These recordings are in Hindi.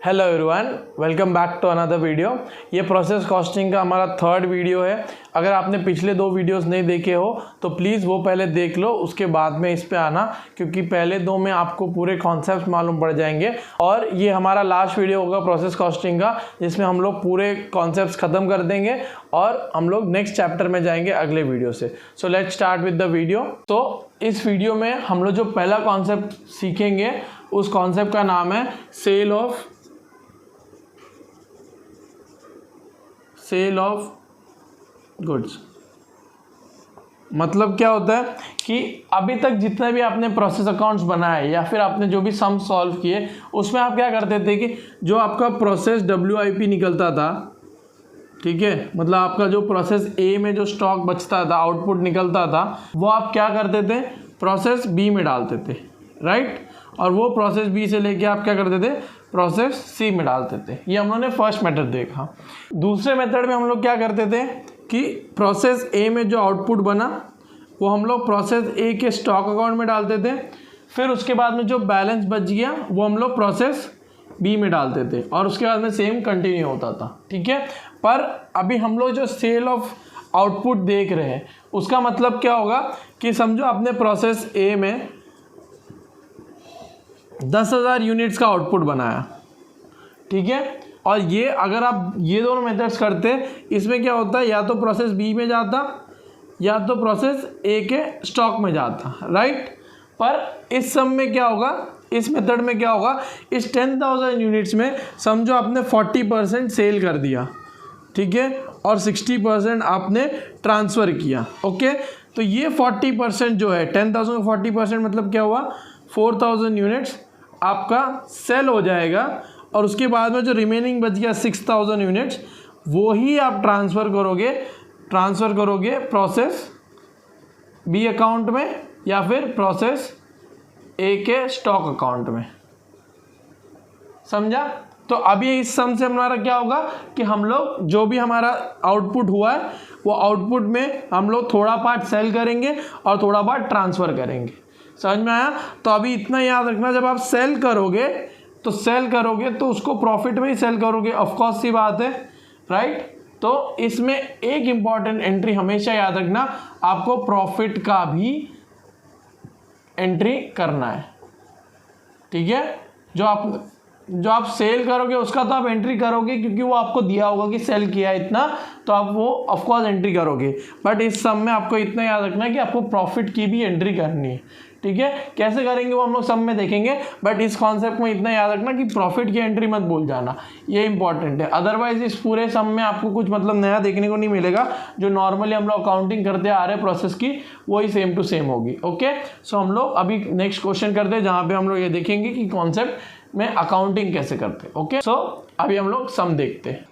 Hello everyone, welcome back to another video. ये प्रोसेस कॉस्टिंग का हमारा थर्ड वीडियो है। अगर आपने पिछले दो वीडियोस नहीं देखे हो तो प्लीज़ वो पहले देख लो, उसके बाद में इस पे आना, क्योंकि पहले दो में आपको पूरे कॉन्सेप्ट मालूम पड़ जाएंगे। और ये हमारा लास्ट वीडियो होगा प्रोसेस कॉस्टिंग का, जिसमें हम लोग पूरे कॉन्सेप्ट ख़त्म कर देंगे और हम लोग नेक्स्ट चैप्टर में जाएंगे अगले वीडियो से। So let's start with the video. तो इस वीडियो में हम लोग जो पहला कॉन्सेप्ट सीखेंगे उस कॉन्सेप्ट का नाम है सेल ऑफ गुड्स। मतलब क्या होता है कि अभी तक जितने भी आपने प्रोसेस अकाउंट्स बनाए या फिर आपने जो भी सम सॉल्व किए, उसमें आप क्या करते थे कि जो आपका प्रोसेस WIP निकलता था, ठीक है, मतलब आपका जो प्रोसेस A में जो स्टॉक बचता था, आउटपुट निकलता था, वो आप क्या करते थे, प्रोसेस B में डालते थे, राइट। और वो प्रोसेस B से लेके आप क्या करते थे, प्रोसेस C में डालते थे। ये हम लोगों ने फर्स्ट मेथड देखा। दूसरे मेथड में हम लोग क्या करते थे कि प्रोसेस A में जो आउटपुट बना वो हम लोग प्रोसेस A के स्टॉक अकाउंट में डालते थे। फिर उसके बाद में जो बैलेंस बच गया वो हम लोग प्रोसेस B में डालते थे और उसके बाद में सेम कंटिन्यू होता था, ठीक है। पर अभी हम लोग जो सेल ऑफ आउटपुट देख रहे हैं उसका मतलब क्या होगा कि समझो आपने प्रोसेस A में 10,000 यूनिट्स का आउटपुट बनाया, ठीक है। और ये अगर आप ये दोनों मेथड्स करते, इसमें क्या होता है, या तो प्रोसेस B में जाता या तो प्रोसेस A के स्टॉक में जाता, राइट। पर इस सब में क्या होगा, इस मेथड में क्या होगा, इस 10,000 यूनिट्स में समझो आपने 40% सेल कर दिया, ठीक है, और 60% आपने ट्रांसफ़र किया, ओके। तो ये 40% जो है, 10,000 का 40% मतलब क्या हुआ, 4,000 यूनिट्स आपका सेल हो जाएगा। और उसके बाद में जो रिमेनिंग बच गया 6,000 यूनिट्स, वो ही आप ट्रांसफ़र करोगे प्रोसेस B अकाउंट में या फिर प्रोसेस A के स्टॉक अकाउंट में, समझा। तो अभी इस सम से हमारा क्या होगा कि हम लोग जो भी हमारा आउटपुट हुआ है वो आउटपुट में हम लोग थोड़ा पार्ट सेल करेंगे और थोड़ा पार्ट ट्रांसफ़र करेंगे। समझ में आया। तो अभी इतना याद रखना, जब आप सेल करोगे तो उसको प्रॉफिट में ही सेल करोगे, ऑफकोर्स सी बात है, राइट। तो इसमें एक इम्पॉर्टेंट एंट्री हमेशा याद रखना, आपको प्रॉफिट का भी एंट्री करना है, ठीक है। जो आप सेल करोगे उसका तो आप एंट्री करोगे, क्योंकि वो आपको दिया होगा कि सेल किया इतना, तो आप वो ऑफकोर्स एंट्री करोगे। बट इस सब में आपको इतना याद रखना है कि आपको प्रॉफिट की भी एंट्री करनी है, ठीक है। कैसे करेंगे वो हम लोग सब में देखेंगे, बट इस कॉन्सेप्ट में इतना याद रखना कि प्रॉफिट की एंट्री मत भूल जाना, ये इंपॉर्टेंट है। अदरवाइज इस पूरे सम में आपको कुछ मतलब नया देखने को नहीं मिलेगा। जो नॉर्मली हम लोग अकाउंटिंग करते आ रहे हैं प्रोसेस की, वही सेम टू सेम होगी, ओके। सो हम लोग अभी नेक्स्ट क्वेश्चन करते हैं, जहाँ पे हम लोग ये देखेंगे कि कॉन्सेप्ट में अकाउंटिंग कैसे करते हैं, ओके। सो अभी हम लोग सम देखते हैं।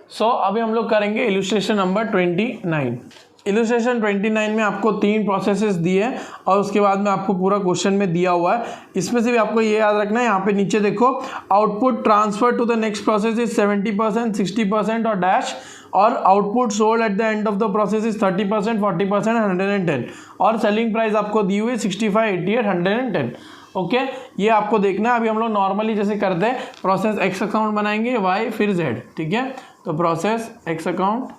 सो अभी हम लोग करेंगे इलस्ट्रेशन नंबर 29। इलस्ट्रेशन 29 में आपको 3 प्रोसेसेस दिए हैं और उसके बाद में आपको पूरा क्वेश्चन में दिया हुआ है। इसमें से भी आपको ये याद रखना है, यहाँ पे नीचे देखो, output transfer to the next process is 70%, 60% और डैश, और output sold at the end of the process is 30%, 40% 110, और सेलिंग प्राइस आपको दी हुई है 65, 88, 110, ओके। ये आपको देखना है। अभी हम लोग नॉर्मली जैसे करते हैं, प्रोसेस X अकाउंट बनाएंगे, Y फिर Z, ठीक है। तो प्रोसेस X अकाउंट,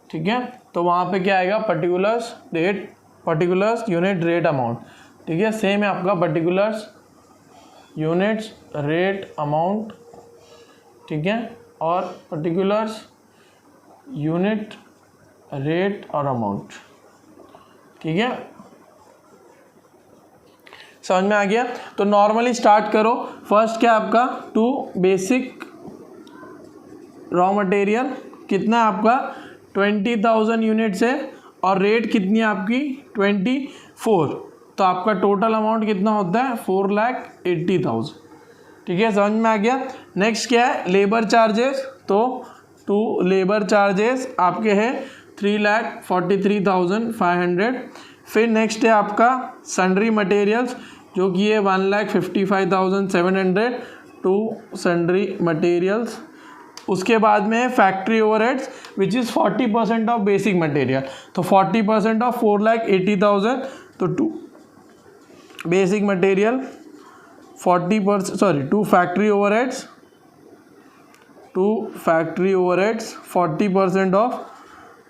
ठीक है, तो वहाँ पे क्या आएगा, पर्टिकुलर्स यूनिट रेट अमाउंट, ठीक है। सेम है आपका पर्टिकुलर्स यूनिट्स रेट अमाउंट, ठीक है, और पर्टिकुलर्स यूनिट रेट और अमाउंट, ठीक है। समझ में आ गया। तो नॉर्मली स्टार्ट करो। फर्स्ट क्या आपका, टू बेसिक रॉ मटेरियल, कितना आपका 20,000 यूनिट्स है और रेट कितनी है आपकी 24। तो आपका टोटल अमाउंट कितना होता है 4,80,000, ठीक है। समझ में आ गया। नेक्स्ट क्या है, लेबर चार्जेस। तो टू लेबर चार्जेस आपके हैं 3,43,500। फिर नेक्स्ट है आपका सन्ड्री मटेरियल्स, जो कि है 1,55,700 टू सन्ड्री मटेरियल्स। उसके बाद में है factory overheads which is 40% of basic material. तो 40% ऑफ 4,80,000, तो to basic material 40%, to factory overheads to factory overheads 40% of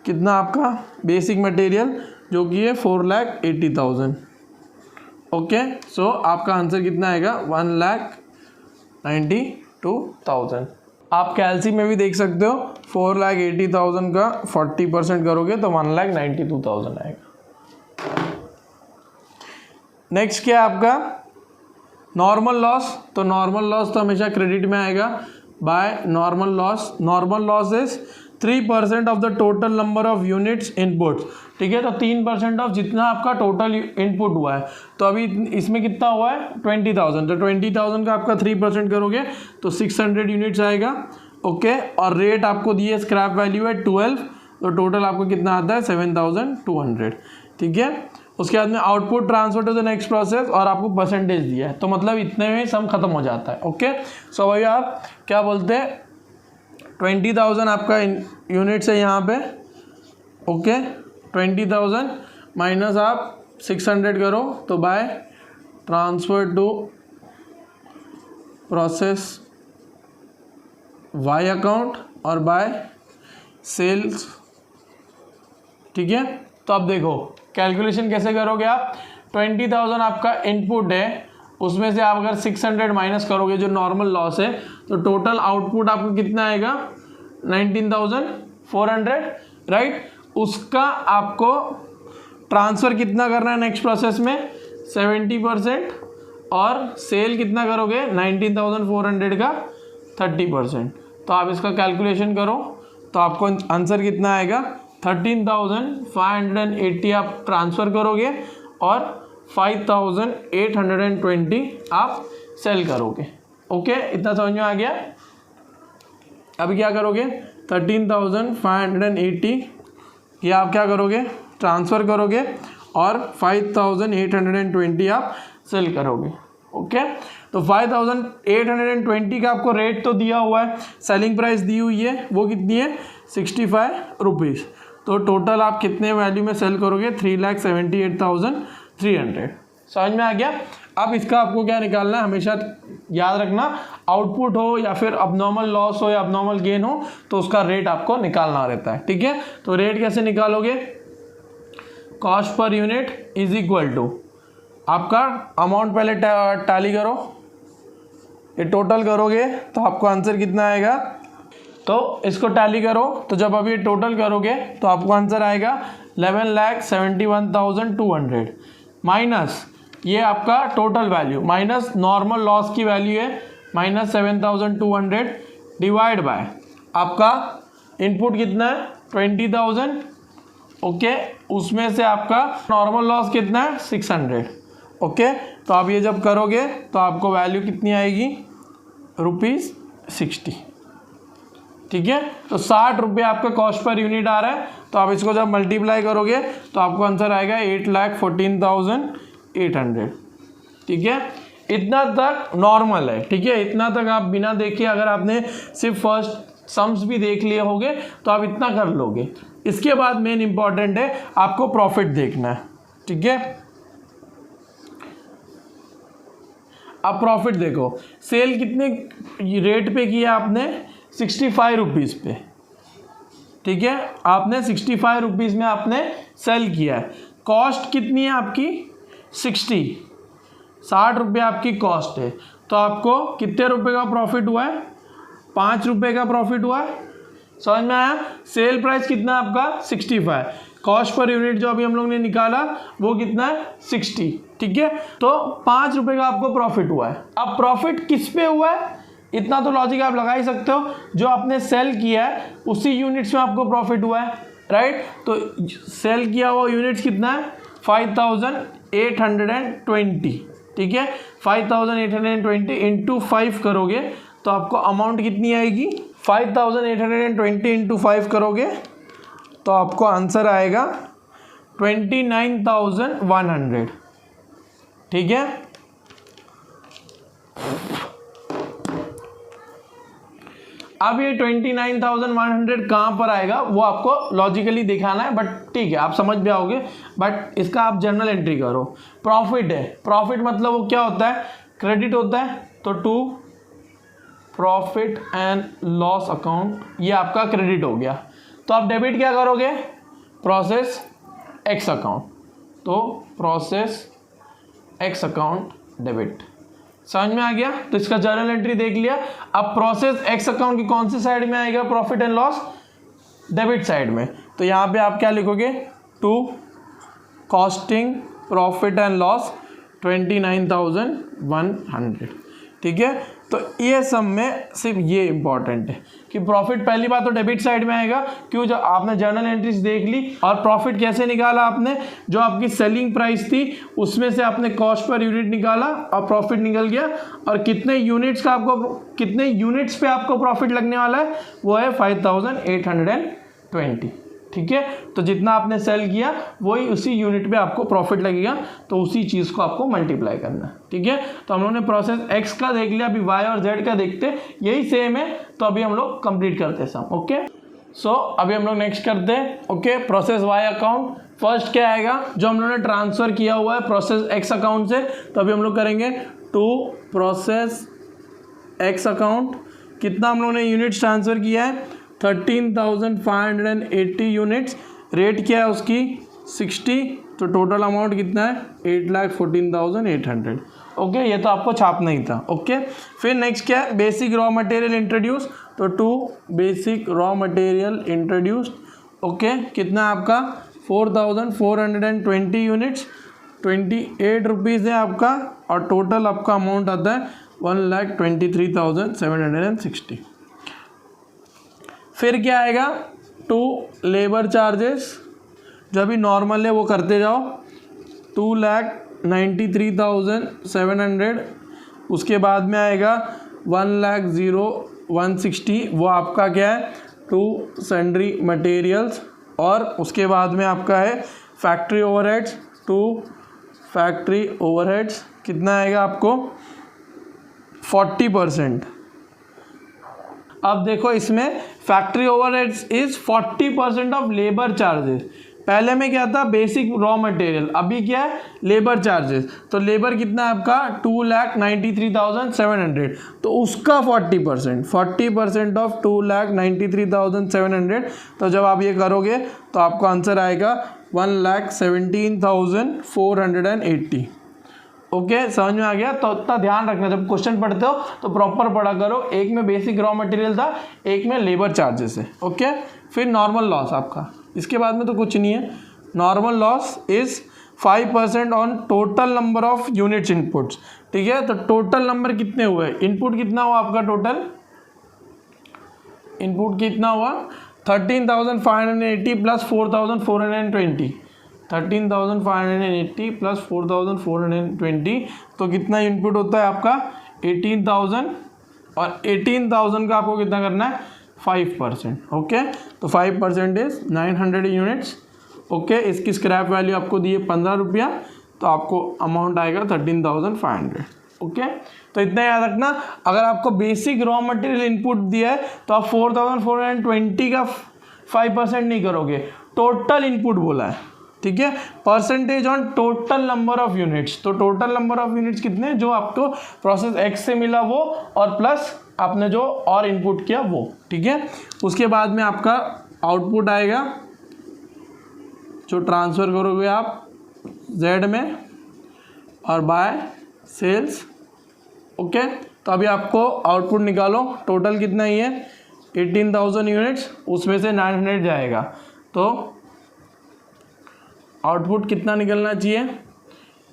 कितना आपका बेसिक मटेरियल जो कि है 4,80,000। ओके, सो आपका आंसर कितना आएगा 1,92,000। आप कैलसी में भी देख सकते हो 4,80,000 का 40% करोगे तो 1,92,000 आएगा। नेक्स्ट क्या है आपका नॉर्मल लॉस। तो नॉर्मल लॉस तो हमेशा क्रेडिट में आएगा by normal loss. Normal loss is 3% of the total number of units inputs. ठीक है, तो 3% ऑफ जितना आपका टोटल इनपुट हुआ है। तो अभी इसमें कितना हुआ है 20,000, तो 20,000 का आपका 3% करोगे तो 600 यूनिट्स आएगा। ओके, और रेट आपको दिए स्क्रैप वैल्यू है 12, तो टोटल आपको कितना आता है 7,200। ठीक है, उसके बाद में output transfer to the next process और आपको परसेंटेज दिया है, तो मतलब इतने में सम खत्म हो जाता है। ओके, सो भाई आप क्या बोलते हैं 20,000 आपका यूनिट्स है यहाँ पे। ओके, 20,000 माइनस आप 600 करो तो by transfer to process Y account और बाय सेल्स। ठीक है, तो अब देखो कैलकुलेशन कैसे करोगे आप। 20,000 आपका इनपुट है, उसमें से आप अगर 600 माइनस करोगे जो नॉर्मल लॉस है, तो टोटल आउटपुट आपको कितना आएगा 19,400, राइट। उसका आपको ट्रांसफ़र कितना करना है नेक्स्ट प्रोसेस में 70%, और सेल कितना करोगे 19,400 का 30%। तो आप इसका कैलकुलेशन करो तो आपको आंसर कितना आएगा 13,580 आप ट्रांसफ़र करोगे और 5,820 आप सेल करोगे। ओके, इतना समझ में आ गया। अभी क्या करोगे 13,580 ये आप क्या करोगे ट्रांसफ़र करोगे और 5,820 आप सेल करोगे। ओके, तो 5,820 का आपको रेट तो दिया हुआ है, सेलिंग प्राइस दी हुई है, वो कितनी है 65 रुपीज़। तो टोटल आप कितने वैल्यू में सेल करोगे 3,78,300। समझ में आ गया। अब इसका आपको क्या निकालना है, हमेशा याद रखना आउटपुट हो या फिर अबनॉर्मल लॉस हो या अबनॉर्मल गेन हो तो उसका रेट आपको निकालना रहता है। ठीक है, तो रेट कैसे निकालोगे, cost per unit is equal to आपका अमाउंट पहले टैली करो, ये टोटल करोगे तो आपको आंसर कितना आएगा, तो इसको टैली करो तो जब अभी ये टोटल करोगे तो आपको आंसर आएगा 11,71,200 माइनस ये आपका total value minus normal loss की वैल्यू है -7,200 डिवाइड बाय आपका इनपुट कितना है 20,000। ओके, उसमें से आपका नॉर्मल लॉस कितना है 600। ओके, तो आप ये जब करोगे तो आपको वैल्यू कितनी आएगी ₹60। ठीक है, तो 60 रुपये आपका कॉस्ट पर यूनिट आ रहा है, तो आप इसको जब मल्टीप्लाई करोगे तो आपको आंसर आएगा 8,14,800। ठीक है, इतना तक नॉर्मल है। ठीक है, इतना तक आप बिना देखे अगर आपने सिर्फ फर्स्ट सम्स भी देख लिए होंगे तो आप इतना कर लोगे। इसके बाद मेन इंपॉर्टेंट है आपको प्रॉफिट देखना है। ठीक है, अब प्रॉफिट देखो, सेल कितने रेट पे किया आपने 65 रुपीज़ पे। ठीक है, आपने 65 रुपीज़ में आपने सेल किया है, कॉस्ट कितनी है आपकी 60 रुपये आपकी कॉस्ट है, तो आपको कितने रुपए का प्रॉफिट हुआ है 5 रुपये का प्रॉफिट हुआ है। समझ में आया। सेल प्राइस कितना है आपका 65, कॉस्ट पर यूनिट जो अभी हम लोग ने निकाला वो कितना है 60। ठीक है, तो 5 रुपये का आपको प्रॉफिट हुआ है। अब प्रॉफिट किस पे हुआ है, इतना तो लॉजिक आप लगा ही सकते हो, जो आपने सेल किया है उसी यूनिट्स में आपको प्रॉफिट हुआ है, राइट। तो सेल किया हुआ यूनिट्स कितना है 5,820। ठीक है, 5,820 इंटू 5 करोगे तो आपको अमाउंट कितनी आएगी 5,820 इंटू 5 करोगे तो आपको आंसर आएगा 29,100। ठीक है, अब ये 29,100 कहाँ पर आएगा वो आपको लॉजिकली दिखाना है, बट ठीक है आप समझ भी आओगे। बट इसका आप जर्नल एंट्री करो। प्रॉफिट है, प्रॉफिट मतलब वो क्या होता है क्रेडिट होता है, तो 2 प्रॉफिट एंड लॉस अकाउंट, ये आपका क्रेडिट हो गया। तो आप डेबिट क्या करोगे, प्रोसेस एक्स अकाउंट, तो प्रोसेस एक्स अकाउंट डेबिट। समझ में आ गया। तो इसका जर्नल एंट्री देख लिया। अब प्रोसेस एक्स अकाउंट की कौन सी साइड में आएगा, profit and loss, debit side में। तो यहाँ पे आप क्या लिखोगे, to costing profit and loss 29,100। ठीक है, तो ये सब में सिर्फ ये इंपॉर्टेंट है कि प्रॉफिट पहली बात तो डेबिट साइड में आएगा। क्यों, जब आपने जर्नल एंट्रीज देख ली और प्रॉफिट कैसे निकाला आपने, जो आपकी सेलिंग प्राइस थी उसमें से आपने कॉस्ट पर यूनिट निकाला और प्रॉफिट निकल गया। और कितने यूनिट्स का आपको, कितने यूनिट्स पे आपको प्रॉफिट लगने वाला है, वो है 5,820। ठीक है, तो जितना आपने सेल किया वही उसी यूनिट पे आपको प्रॉफिट लगेगा, तो उसी चीज़ को आपको मल्टीप्लाई करना है। ठीक है, तो हम लोगों ने प्रोसेस एक्स का देख लिया, अभी वाई और जेड का देखते, यही सेम है। तो अभी हम लोग कंप्लीट करते हैं सम। ओके, सो अभी हम लोग नेक्स्ट करते हैं। Okay, process Y account first क्या आएगा, जो हम लोगों ने ट्रांसफर किया हुआ है प्रोसेस एक्स अकाउंट से, तो अभी हम लोग करेंगे टू प्रोसेस एक्स अकाउंट। कितना हम लोगों ने यूनिट्स ट्रांसफर किया है, 13,580 यूनिट्स। रेट क्या है उसकी, 60। तो टोटल अमाउंट कितना है, 8,14,800। ओके, ये तो आपको छापना ही था। ओके, फिर नेक्स्ट क्या है, बेसिक रॉ मटेरियल इंट्रोड्यूस। तो to basic raw material introduced. Okay, कितना है आपका, 4,420 यूनिट्स, 28 रुपीज़ है आपका, और टोटल आपका अमाउंट आता है 1,23,760। फिर क्या आएगा, टू लेबर चार्जेस, जो अभी नॉर्मल है वो करते जाओ, 2,93,700। उसके बाद में आएगा 1,01,60, वो आपका क्या है, टू सन्ड्री मटेरियल्स। और उसके बाद में आपका है factory overheads, to factory overheads. कितना आएगा आपको, 40%। अब देखो इसमें factory overheads is 40% of labour charges. पहले में क्या था, बेसिक रॉ मटेरियल, अभी क्या है, लेबर चार्जेस। तो लेबर कितना है आपका, 2,93,700, तो उसका 40% ऑफ 2,93,700। तो जब आप ये करोगे तो आपको आंसर आएगा 1,17,480। ओके, समझ में आ गया। तो इतना ध्यान रखना, जब क्वेश्चन पढ़ते हो तो प्रॉपर पढ़ा करो। एक में बेसिक रॉ मटेरियल था, एक में लेबर चार्जेस है। ओके, फिर नॉर्मल लॉस आपका, इसके बाद में तो कुछ नहीं है। Normal loss is 5% on total number of units inputs. ठीक है, तो टोटल नंबर कितने हुए, इनपुट कितना हुआ आपका, टोटल इनपुट कितना हुआ, 13,580 प्लस 4,420, 13,580 प्लस 4,420, तो कितना इनपुट होता है आपका, 18,000। और 18,000 का आपको कितना करना है, 5%। ओके, तो 5% इज 900 यूनिट्स। ओके, इसकी स्क्रैप वैल्यू आपको दी है 15 रुपया, तो आपको अमाउंट आएगा 13,500। ओके, तो इतना याद रखना। अगर आपको बेसिक रॉ मटेरियल इनपुट दिया है तो आप 4,420 का 5% नहीं करोगे, टोटल इनपुट बोला है। ठीक है, percentage on total number of units. तो टोटल नंबर ऑफ यूनिट्स कितने, जो आपको प्रोसेस एक्स से मिला वो, और प्लस आपने जो और इनपुट किया वो। ठीक है, उसके बाद में आपका आउटपुट आएगा, जो ट्रांसफ़र करोगे आप जेड में और बाय सेल्स। ओके, तो अभी आपको आउटपुट निकालो, टोटल कितना ही है, 18,000 यूनिट्स, उसमें से 900 जाएगा, तो आउटपुट कितना निकलना चाहिए,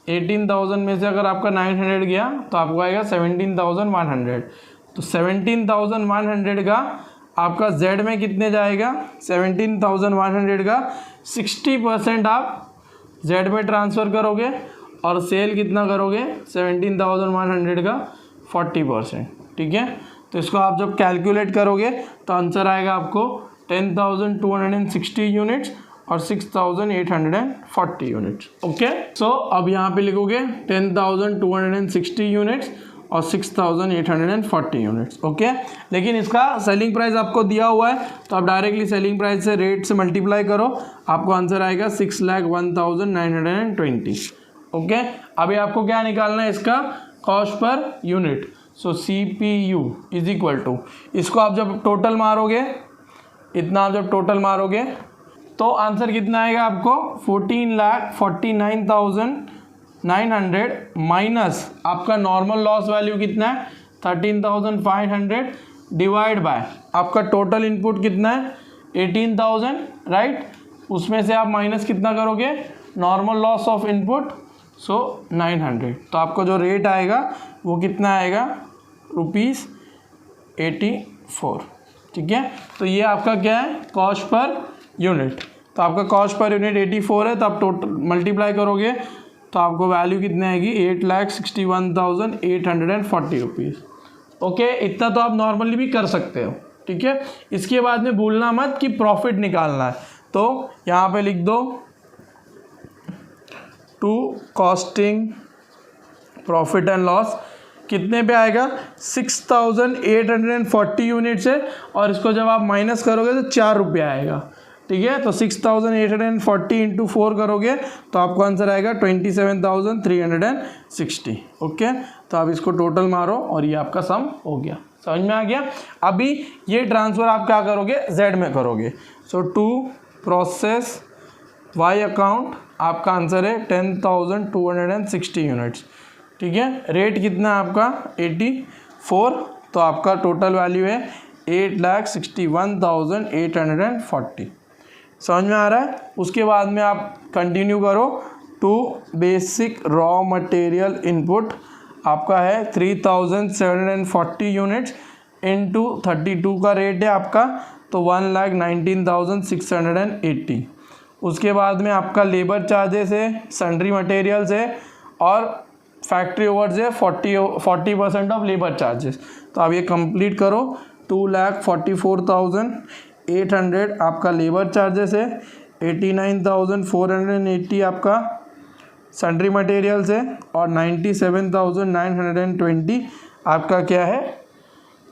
18,000 में से अगर आपका 900 गया तो आपको आएगा 17,100। तो 17,100 का आपका जेड में कितने जाएगा, 17,100 का 60% आप जेड में ट्रांसफ़र करोगे, और सेल कितना करोगे, 17,100 का 40%। ठीक है, तो इसको आप जब कैलकुलेट करोगे तो आंसर आएगा आपको 10,260 यूनिट्स और 6,840 यूनिट्स। ओके, सो अब यहाँ पे लिखोगे 10,260 यूनिट्स और 6,840 यूनिट्स। ओके, लेकिन इसका सेलिंग प्राइस आपको दिया हुआ है, तो आप डायरेक्टली सेलिंग प्राइस से रेट से मल्टीप्लाई करो, आपको आंसर आएगा 6,01,920। ओके, अभी आपको क्या निकालना है, इसका cost per unit. So CPU is equal to, इसको आप जब टोटल मारोगे, इतना आप जब टोटल मारोगे तो आंसर कितना आएगा आपको 14,49,900 माइनस आपका नॉर्मल लॉस वैल्यू कितना है 13,500 डिवाइड बाय आपका टोटल इनपुट कितना है 18,000, राइट। उसमें से आप माइनस कितना करोगे नॉर्मल लॉस ऑफ इनपुट, सो 900। तो आपको जो रेट आएगा वो कितना आएगा ₹84। ठीक है, तो ये आपका क्या है कॉस्ट पर यूनिट। तो आपका कॉस्ट पर यूनिट 84 है, तो आप टोटल मल्टीप्लाई करोगे तो आपको वैल्यू कितनी आएगी 8,61,840 रुपीज़। ओके, इतना तो आप नॉर्मली भी कर सकते हो। ठीक है, इसके बाद में भूलना मत कि प्रॉफिट निकालना है, तो यहाँ पे लिख दो to costing profit and loss कितने पे आएगा 6,840 यूनिट्स है, और इसको जब आप माइनस करोगे तो 4 रुपये आएगा। ठीक है, तो 6,840 इंटू 4 करोगे तो आपको आंसर आएगा 27,360। ओके, तो आप इसको टोटल मारो और ये आपका सम हो गया। समझ में आ गया। अभी ये ट्रांसफ़र आप क्या करोगे Z में करोगे। सो टू प्रोसेस Y अकाउंट आपका आंसर है 10,260 यूनिट्स। ठीक है, रेट कितना है आपका 84, तो आपका टोटल वैल्यू है 8,61,840। समझ में आ रहा है। उसके बाद में आप कंटिन्यू करो to basic raw material input आपका है 3,740 यूनिट्स इंटू 32 का रेट है आपका, तो 1,19,680। उसके बाद में आपका लेबर चार्जेस है, सन्ड्री मटेरियल्स है और फैक्ट्री ओवर्स है 40% ऑफ लेबर चार्जेस। तो आप ये कंप्लीट करो 2,44,800 आपका लेबर चार्जेस है, 89,480 आपका सन्ड्री मटेरियल्स है और 97,920 आपका क्या है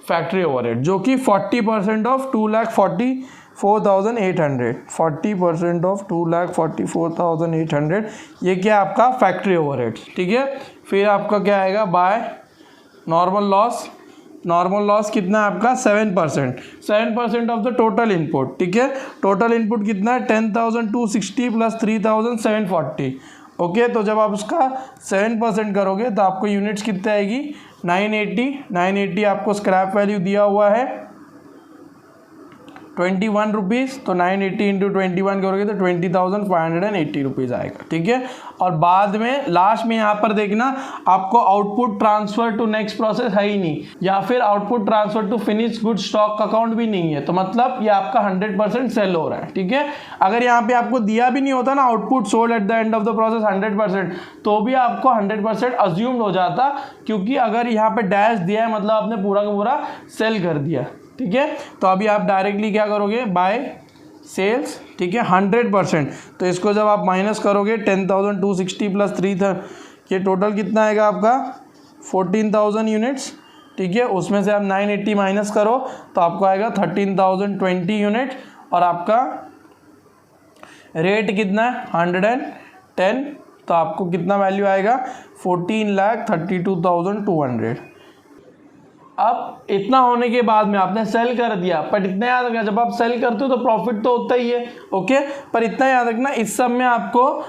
फैक्ट्री ओवरहेड, जो कि 40% ऑफ 2,44,800 40% ऑफ 2,44,800 ये क्या आपका फैक्ट्री ओवरहेड। ठीक है, फिर आपका क्या आएगा by normal loss. Normal loss कितना है आपका 7% ऑफ द टोटल इनपुट। ठीक है, टोटल इनपुट कितना है 10,260 प्लस 3,740। ओके, तो जब आप उसका 7% करोगे तो आपको यूनिट्स कितने आएगी 980 आपको स्क्रैप वैल्यू दिया हुआ है 21 रुपीज़, तो 980 इंटू 21 करोगे तो 20,580 रुपीज़ आएगा। ठीक है, और बाद में लास्ट में यहाँ पर देखना आपको output transfer to next process है ही नहीं, या फिर output transfer to finish good stock account भी नहीं है, तो मतलब ये आपका 100% सेल हो रहा है। ठीक है, अगर यहाँ पे आपको दिया भी नहीं होता ना output sold at the end of the process 100%, तो भी आपको 100% अज्यूम्ड हो जाता, क्योंकि अगर यहाँ पे डैश दिया है मतलब आपने पूरा का पूरा सेल कर दिया। ठीक है, तो अभी आप डायरेक्टली क्या करोगे बाय सेल्स। ठीक है, 100%, तो इसको जब आप माइनस करोगे 10,260 प्लस 3 ये टोटल कितना आएगा आपका 14,000 यूनिट्स। ठीक है, उसमें से आप 980 माइनस करो तो आपको आएगा 13,020 यूनिट, और आपका रेट कितना है 110, तो आपको कितना वैल्यू आएगा 14,32,200। अब इतना होने के बाद में आपने सेल कर दिया, पर इतना याद रखना जब आप सेल करते हो तो प्रॉफिट तो होता ही है। ओके, पर इतना याद रखना इस सब में आपको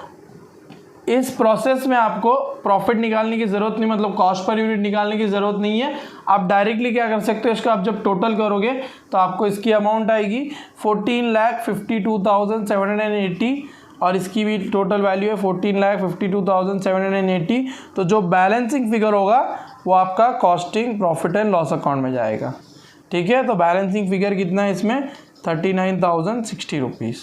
इस प्रोसेस में आपको प्रॉफिट निकालने की ज़रूरत नहीं, मतलब कॉस्ट पर यूनिट निकालने की ज़रूरत नहीं है। आप डायरेक्टली क्या कर सकते हो, इसका आप जब टोटल करोगे तो आपको इसकी अमाउंट आएगी 14,52,780, और इसकी भी टोटल वैल्यू है 14,52,780। तो जो बैलेंसिंग फिगर होगा वो आपका costing profit and loss account में जाएगा। ठीक है, तो बैलेंसिंग फिगर कितना है इसमें 39,060 रुपीज़।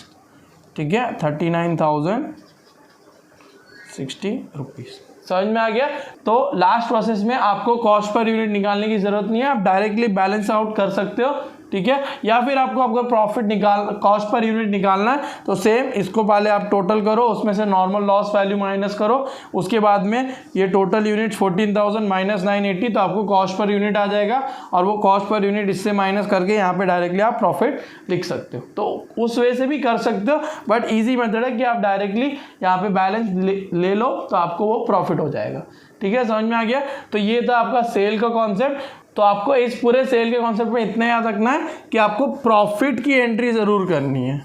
ठीक है, 39,060 रुपीज़। समझ में आ गया। तो लास्ट प्रोसेस में आपको कॉस्ट पर यूनिट निकालने की ज़रूरत नहीं है, आप डायरेक्टली बैलेंस आउट कर सकते हो। ठीक है, या फिर आपको अगर प्रॉफिट कॉस्ट पर यूनिट निकालना है तो सेम इसको पहले आप टोटल करो, उसमें से नॉर्मल लॉस वैल्यू माइनस करो, उसके बाद में ये टोटल यूनिट 14,000 माइनस 980, तो आपको कॉस्ट पर यूनिट आ जाएगा, और वो कॉस्ट पर यूनिट इससे माइनस करके यहाँ पे डायरेक्टली आप प्रॉफिट लिख सकते हो। तो उस वे से भी कर सकते हो, बट ईजी मेथड है कि आप डायरेक्टली यहाँ पे बैलेंस ले लो तो आपको वो प्रॉफिट हो जाएगा। ठीक है, समझ में आ गया। तो ये था आपका सेल का कॉन्सेप्ट। तो आपको इस पूरे सेल के कॉन्सेप्ट में इतना याद रखना है कि आपको प्रॉफिट की एंट्री ज़रूर करनी है,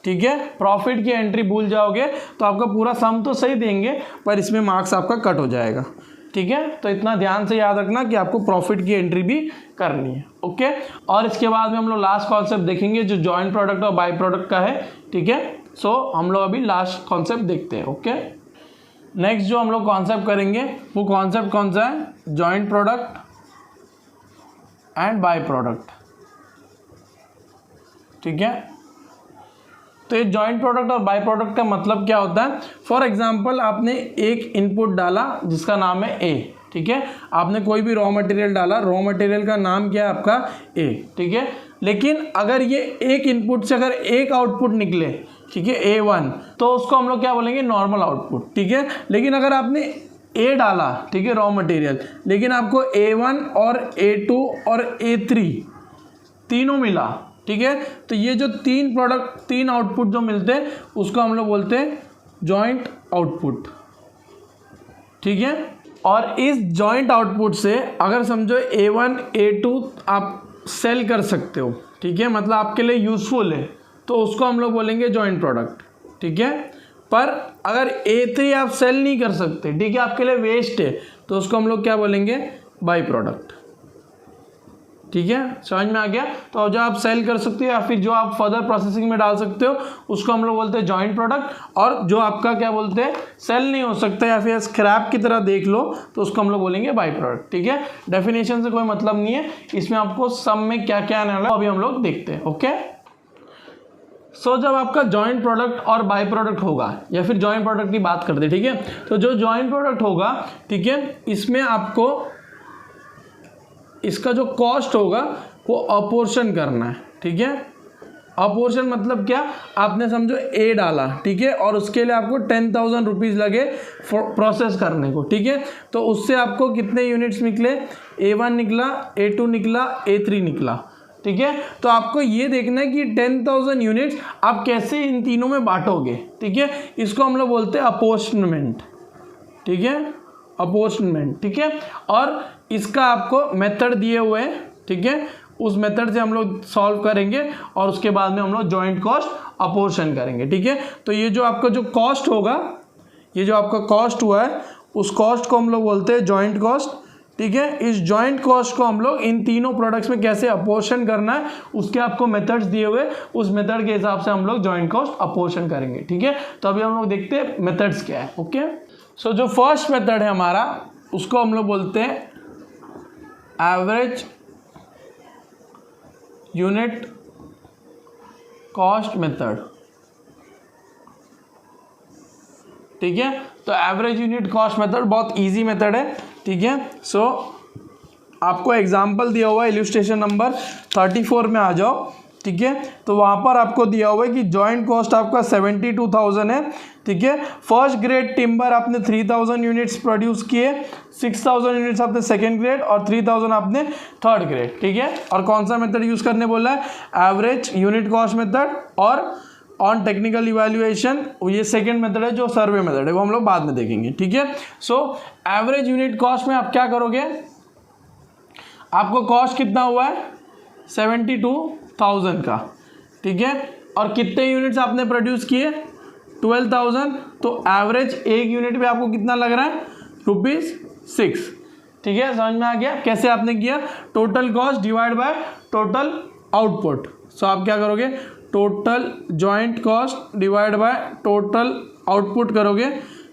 ठीक है। प्रॉफिट की एंट्री भूल जाओगे तो आपका पूरा सम तो सही देंगे पर इसमें मार्क्स आपका कट हो जाएगा, ठीक है। तो इतना ध्यान से याद रखना कि आपको प्रॉफिट की एंट्री भी करनी है, ओके। और इसके बाद में हम लोग लास्ट कॉन्सेप्ट देखेंगे जो जॉइंट प्रोडक्ट और बाई प्रोडक्ट का है, ठीक है। सो हम लोग अभी लास्ट कॉन्सेप्ट देखते हैं, ओके। नेक्स्ट जो हम लोग कॉन्सेप्ट करेंगे वो कॉन्सेप्ट कौन सा है, joint product and by product, ठीक है। तो ये जॉइंट प्रोडक्ट और बाई प्रोडक्ट का मतलब क्या होता है। फॉर एग्जांपल आपने एक इनपुट डाला जिसका नाम है ए, ठीक है। आपने कोई भी रॉ मटेरियल डाला, रॉ मटेरियल का नाम क्या है आपका ए, ठीक है। लेकिन अगर ये एक इनपुट से अगर एक आउटपुट निकले, ठीक है, A1, तो उसको हम लोग क्या बोलेंगे, नॉर्मल आउटपुट, ठीक है। लेकिन अगर आपने ए डाला, ठीक है, रॉ मटेरियल, लेकिन आपको A1 और A2 और A3 तीनों मिला, ठीक है, तो ये जो तीन प्रोडक्ट, तीन आउटपुट जो मिलते हैं उसको हम लोग बोलते हैं जॉइंट आउटपुट, ठीक है। और इस जॉइंट आउटपुट से अगर समझो A1 A2 आप सेल कर सकते हो, ठीक है, मतलब आपके लिए यूजफुल है, तो उसको हम लोग बोलेंगे जॉइंट प्रोडक्ट, ठीक है। पर अगर A3 आप सेल नहीं कर सकते, ठीक है, आपके लिए वेस्ट है, तो उसको हम लोग क्या बोलेंगे, बाई प्रोडक्ट, ठीक है। समझ में आ गया। तो जो आप सेल कर सकते हो या फिर जो आप फर्दर प्रोसेसिंग में डाल सकते हो उसको हम लोग बोलते हैं जॉइंट प्रोडक्ट, और जो आपका क्या बोलते हैं सेल नहीं हो सकता या फिर स्क्रैप की तरह देख लो तो उसको हम लोग बोलेंगे बाई प्रोडक्ट, ठीक है। डेफिनेशन से कोई मतलब नहीं है, इसमें आपको सम में क्या क्या आने वाला है अभी हम लोग देखते हैं, ओके। सो जब आपका जॉइंट प्रोडक्ट और बाई प्रोडक्ट होगा या फिर जॉइंट प्रोडक्ट की बात करते हैं, ठीक है, तो जो जॉइंट प्रोडक्ट होगा, ठीक है, इसमें आपको इसका जो कॉस्ट होगा वो अपोर्शन करना है, ठीक है। अपोर्शन मतलब क्या, आपने समझो ए डाला, ठीक है, और उसके लिए आपको 10,000 रुपीज़ लगे प्रोसेस करने को, ठीक है। तो उससे आपको कितने यूनिट्स निकले, A1 निकला, A2 निकला, A3 निकला, ठीक है। तो आपको ये देखना है कि 10,000 यूनिट्स आप कैसे इन तीनों में बांटोगे, ठीक है। इसको हम लोग बोलते हैं अपोर्शनमेंट, ठीक है, अपोर्शनमेंट, ठीक है। और इसका आपको मेथड दिए हुए हैं, ठीक है, उस मेथड से हम लोग सॉल्व करेंगे और उसके बाद में हम लोग जॉइंट कॉस्ट अपोर्शन करेंगे, ठीक है। तो ये जो आपका जो कॉस्ट होगा, ये जो आपका कॉस्ट हुआ है उस कॉस्ट को हम लोग बोलते हैं जॉइंट कॉस्ट, ठीक है। इस जॉइंट कॉस्ट को हम लोग इन तीनों प्रोडक्ट्स में कैसे अपोर्शन करना है उसके आपको मेथड्स दिए हुए, उस मेथड के हिसाब से हम लोग जॉइंट कॉस्ट अपोर्शन करेंगे, ठीक है। तो अभी हम लोग देखते हैं मेथड्स क्या है, ओके। सो जो फर्स्ट मेथड है हमारा उसको हम लोग बोलते हैं एवरेज यूनिट कॉस्ट मेथड, ठीक है। तो एवरेज यूनिट कॉस्ट मेथड बहुत इजी मेथड है, ठीक है। सो आपको एग्जांपल दिया हुआ है, इलस्ट्रेशन नंबर 34 में आ जाओ, ठीक है। तो वहाँ पर आपको दिया हुआ है कि जॉइंट कॉस्ट आपका 72,000 है, ठीक है। फर्स्ट ग्रेड टिम्बर आपने 3,000 यूनिट्स प्रोड्यूस किए, 6,000 यूनिट्स आपने सेकेंड ग्रेड और 3,000 आपने थर्ड ग्रेड, ठीक है। और कौन सा मेथड यूज़ करने बोला है, एवरेज यूनिट कॉस्ट मेथड और ऑन टेक्निकल इवैल्यूएशन, ये सेकेंड मेथड है जो सर्वे मेथड है, वो हम लोग बाद में देखेंगे, ठीक है। सो एवरेज यूनिट कॉस्ट में आप क्या करोगे, आपको कॉस्ट कितना हुआ है 72,000 का, ठीक है, और कितने यूनिट्स आपने प्रोड्यूस किए 12,000, तो एवरेज एक यूनिट पे आपको कितना लग रहा है ₹6, ठीक है। समझ में आ गया कैसे आपने किया, total cost divide by total output. So आप क्या करोगे, total joint cost divide by total output करोगे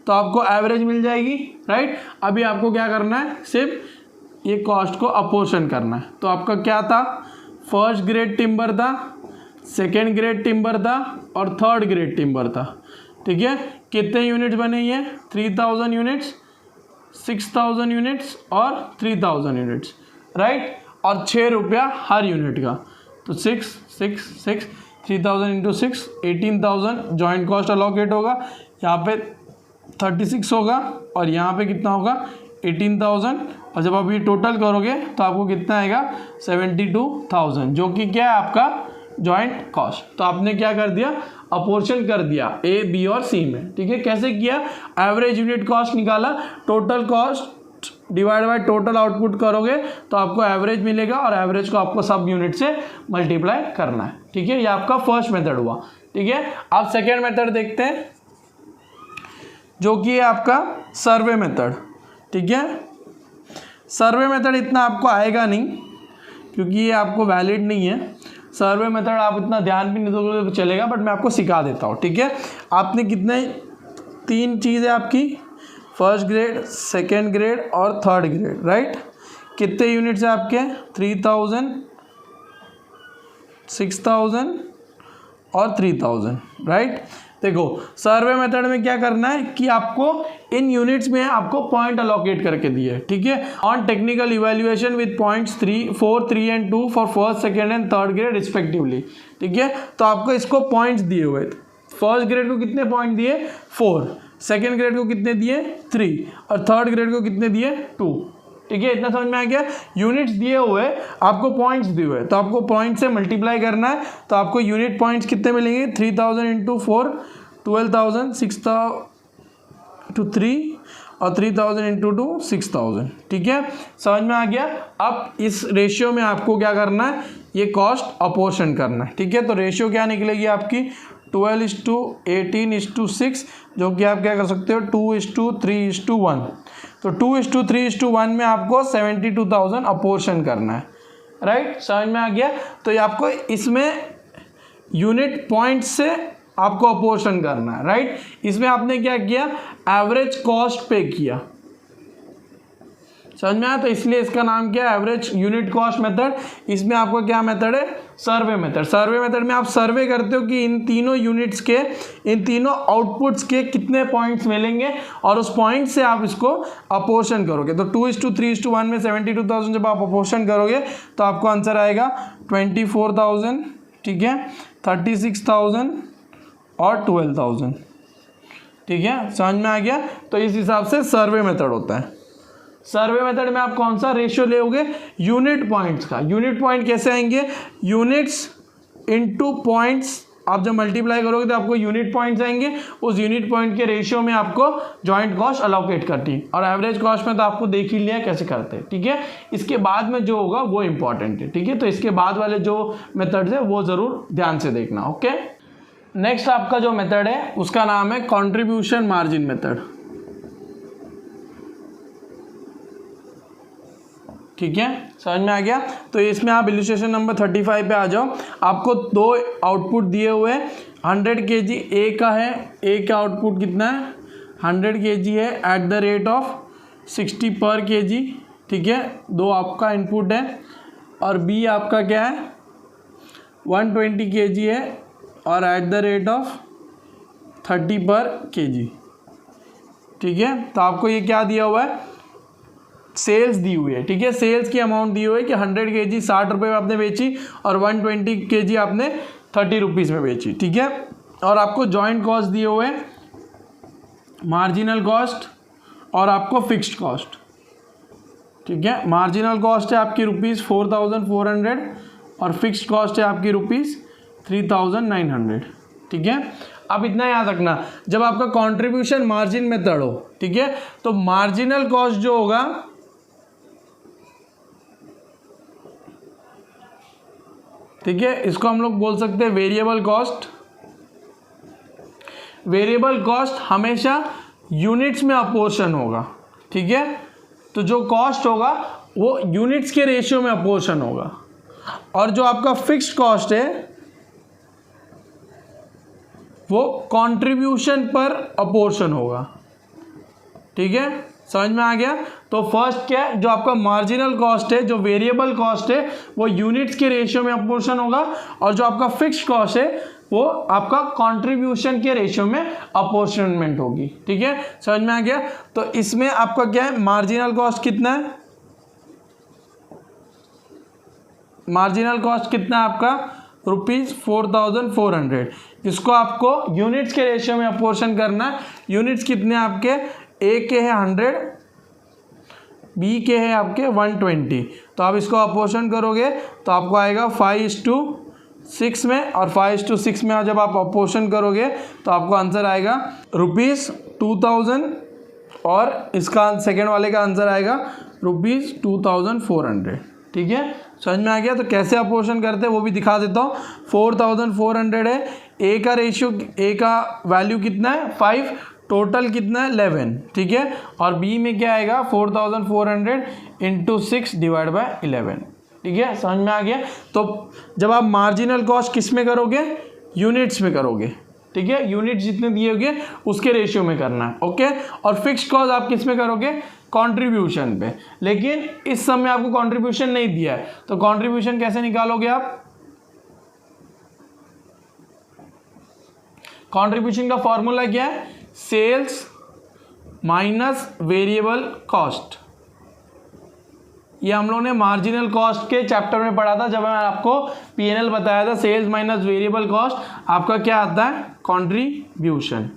तो आपको एवरेज मिल जाएगी, राइट। अभी आपको क्या करना है, सिर्फ ये कॉस्ट को अपोर्शन करना है। तो आपका क्या था, फर्स्ट ग्रेड टिम्बर था, सेकेंड ग्रेड टिम्बर था और थर्ड ग्रेड टिम्बर था, ठीक है। कितने यूनिट्स बने ये 3,000 यूनिट्स, 6,000 यूनिट्स और 3,000 यूनिट्स, राइट। और ₹6 हर यूनिट का, तो 6 3,000 इंटू 6 18,000 जॉइंट कॉस्ट अलोकेट होगा, यहाँ पे 36 होगा और यहाँ पे कितना होगा 18,000, और जब आप ये टोटल करोगे तो आपको कितना आएगा 72,000, जो कि क्या है आपका जॉइंट कॉस्ट। तो आपने क्या कर दिया, अपोर्शन कर दिया ए, बी और सी में, ठीक है। कैसे किया, एवरेज यूनिट कॉस्ट निकाला, total cost divide by total output करोगे तो आपको एवरेज मिलेगा और एवरेज को आपको सब यूनिट से मल्टीप्लाई करना है। ठीक है, ये आपका फर्स्ट मेथड हुआ। ठीक है, अब सेकेंड मेथड देखते हैं जो कि है आपका सर्वे मेथड। ठीक है, सर्वे मेथड इतना आपको आएगा नहीं क्योंकि ये आपको वैलिड नहीं है। सर्वे मेथड आप इतना ध्यान भी नहीं दोगे तो चलेगा, बट मैं आपको सिखा देता हूँ। ठीक है, आपने कितने 3 चीज़ें आपकी, फर्स्ट ग्रेड, सेकेंड ग्रेड और थर्ड ग्रेड, राइट। कितने यूनिट्स हैं आपके? 3000, 6000 और 3000, राइट। देखो सर्वे मेथड में क्या करना है कि आपको इन यूनिट्स में आपको पॉइंट अलोकेट करके दिए। ठीक है, on technical evaluation with points 3, 4, 3 and 2 for first, second and third grade respectively. ठीक है, तो आपको इसको पॉइंट्स दिए हुए थे। फर्स्ट ग्रेड को कितने पॉइंट दिए? 4, सेकेंड ग्रेड को कितने दिए? 3 और थर्ड ग्रेड को कितने दिए? 2। ठीक है, इतना समझ में आ गया। यूनिट्स दिए हुए, आपको पॉइंट्स दिए हुए, तो आपको पॉइंट से मल्टीप्लाई करना है। तो आपको यूनिट पॉइंट्स कितने मिलेंगे? 3000 इंटू 4 12,000, 6 to 3 और 3000 इंटू 2 6000। ठीक है, समझ में आ गया। अब इस रेशियो में आपको क्या करना है? ये कॉस्ट अपोर्शन करना है। ठीक है, तो रेशियो क्या निकलेगी आपकी? 12:18:6, जो कि आप क्या कर सकते हो 2:3:1। तो 2:3:1 में आपको 72,000 अपोर्शन करना है, राइट। समझ में आ गया। तो ये आपको इसमें यूनिट पॉइंट से आपको अपोर्शन करना है, राइट। इसमें आपने क्या किया? एवरेज कॉस्ट पे किया। समझ में आया? तो इसलिए इसका नाम क्या है? Average unit cost method. इसमें आपको क्या मेथड है? Survey method. सर्वे मेथड में आप सर्वे करते हो कि इन तीनों यूनिट्स के, इन तीनों आउटपुट्स के कितने पॉइंट्स मिलेंगे और उस पॉइंट से आप इसको अपोर्शन करोगे। तो 2:3:1 में 72,000 जब आप अपोर्शन करोगे तो आपको आंसर आएगा 24,000, ठीक है, 36,000 और 12,000। ठीक है, समझ में आ गया। तो इस हिसाब से सर्वे मेथड होता है। सर्वे मेथड में आप कौन सा रेशियो लेओगे? यूनिट पॉइंट्स का। यूनिट पॉइंट कैसे आएंगे? Units into points. आप जब मल्टीप्लाई करोगे तो आपको यूनिट पॉइंट्स आएंगे। उस यूनिट पॉइंट के रेशियो में आपको जॉइंट कॉस्ट अलोकेट करती है। और एवरेज कॉस्ट में तो आपको देख ही लिया कैसे करते हैं। ठीक है, इसके बाद में जो होगा वो इंपॉर्टेंट है। ठीक है, तो इसके बाद वाले जो मेथड्स है वो ज़रूर ध्यान से देखना। ओके, नेक्स्ट आपका जो मेथड है उसका नाम है कंट्रीब्यूशन मार्जिन मेथड। ठीक है, समझ में आ गया। तो इसमें आप इलस्ट्रेशन नंबर 35 पे आ जाओ। आपको 2 आउटपुट दिए हुए 100 kg ए का है। ए का आउटपुट कितना है? 100 kg है एट द रेट ऑफ 60 पर kg। ठीक है, 2 आपका इनपुट है। और बी आपका क्या है? 120 kg है और एट द रेट ऑफ 30 पर kg। ठीक है, तो आपको ये क्या दिया हुआ है? सेल्स दी हुई है। ठीक है, सेल्स की अमाउंट दी हुई है कि 100 kg 60 रुपये में आपने बेची और 120 kg आपने 30 रुपीज़ में बेची। ठीक है, और आपको जॉइंट कॉस्ट दिए हुए, मार्जिनल कॉस्ट और आपको फिक्स्ड कॉस्ट। ठीक है, मार्जिनल कॉस्ट है आपकी ₹4,400 और फिक्स्ड कॉस्ट है आपकी ₹3,900। ठीक है, अब इतना याद रखना, जब आपका कंट्रीब्यूशन मार्जिन मेथड हो, ठीक है, तो मार्जिनल कॉस्ट जो होगा ठीक है, इसको हम लोग बोल सकते हैं वेरिएबल कॉस्ट। वेरिएबल कॉस्ट हमेशा यूनिट्स में अपोर्शन होगा। ठीक है, तो जो कॉस्ट होगा वो यूनिट्स के रेशियो में अपोर्शन होगा। और जो आपका फिक्स्ड कॉस्ट है वो कंट्रीब्यूशन पर अपोर्शन होगा। ठीक है, समझ में आ गया। तो फर्स्ट क्या है? जो आपका मार्जिनल कॉस्ट है, जो वेरिएबल कॉस्ट है, वो यूनिट्स के रेशियो में अपोर्शन होगा। और जो आपका फिक्स्ड कॉस्ट है वो आपका कंट्रीब्यूशन के रेशियो में अपोर्शनमेंट होगी। ठीक है, समझ में आ गया। तो इसमें आपका क्या है? मार्जिनल कॉस्ट कितना है? मार्जिनल कॉस्ट कितना है आपका? ₹4,400। इसको आपको यूनिट्स के रेशियो में अपोर्शन करना है। यूनिट्स कितने आपके? ए के है 100, बी के है आपके 120। तो आप इसको अपोर्शन करोगे तो आपको आएगा 5:6 में। और 5:6 में जब आप अपोर्शन करोगे तो आपको आंसर आएगा ₹2,000 और इसका सेकेंड वाले का आंसर आएगा ₹2400। ठीक है, समझ में आ गया। तो कैसे अपोर्शन करते हैं वो भी दिखा देता हूँ। 4400 है, ए का रेशियो, ए का वैल्यू कितना है 5, टोटल कितना है 11। ठीक है, और बी में क्या आएगा 4400 इंटू 6 डिवाइड बाय 11। ठीक है, समझ में आ गया। तो जब आप मार्जिनल कॉस्ट किस में करोगे, यूनिट्स में करोगे। ठीक है, यूनिट जितने दिए होंगे उसके रेशियो में करना है। ओके, और फिक्स्ड कॉस्ट आप किस में करोगे, कंट्रीब्यूशन पे। लेकिन इस समय आपको कंट्रीब्यूशन नहीं दिया है, तो कंट्रीब्यूशन कैसे निकालोगे आप, कंट्रीब्यूशन का फॉर्मूला क्या है, सेल्स माइनस वेरिएबल कॉस्ट। ये हम लोगों ने मार्जिनल कॉस्ट के चैप्टर में पढ़ा था, जब मैं आपको पीएनएल बताया था। सेल्स माइनस वेरिएबल कॉस्ट आपका क्या आता है, कंट्रीब्यूशन।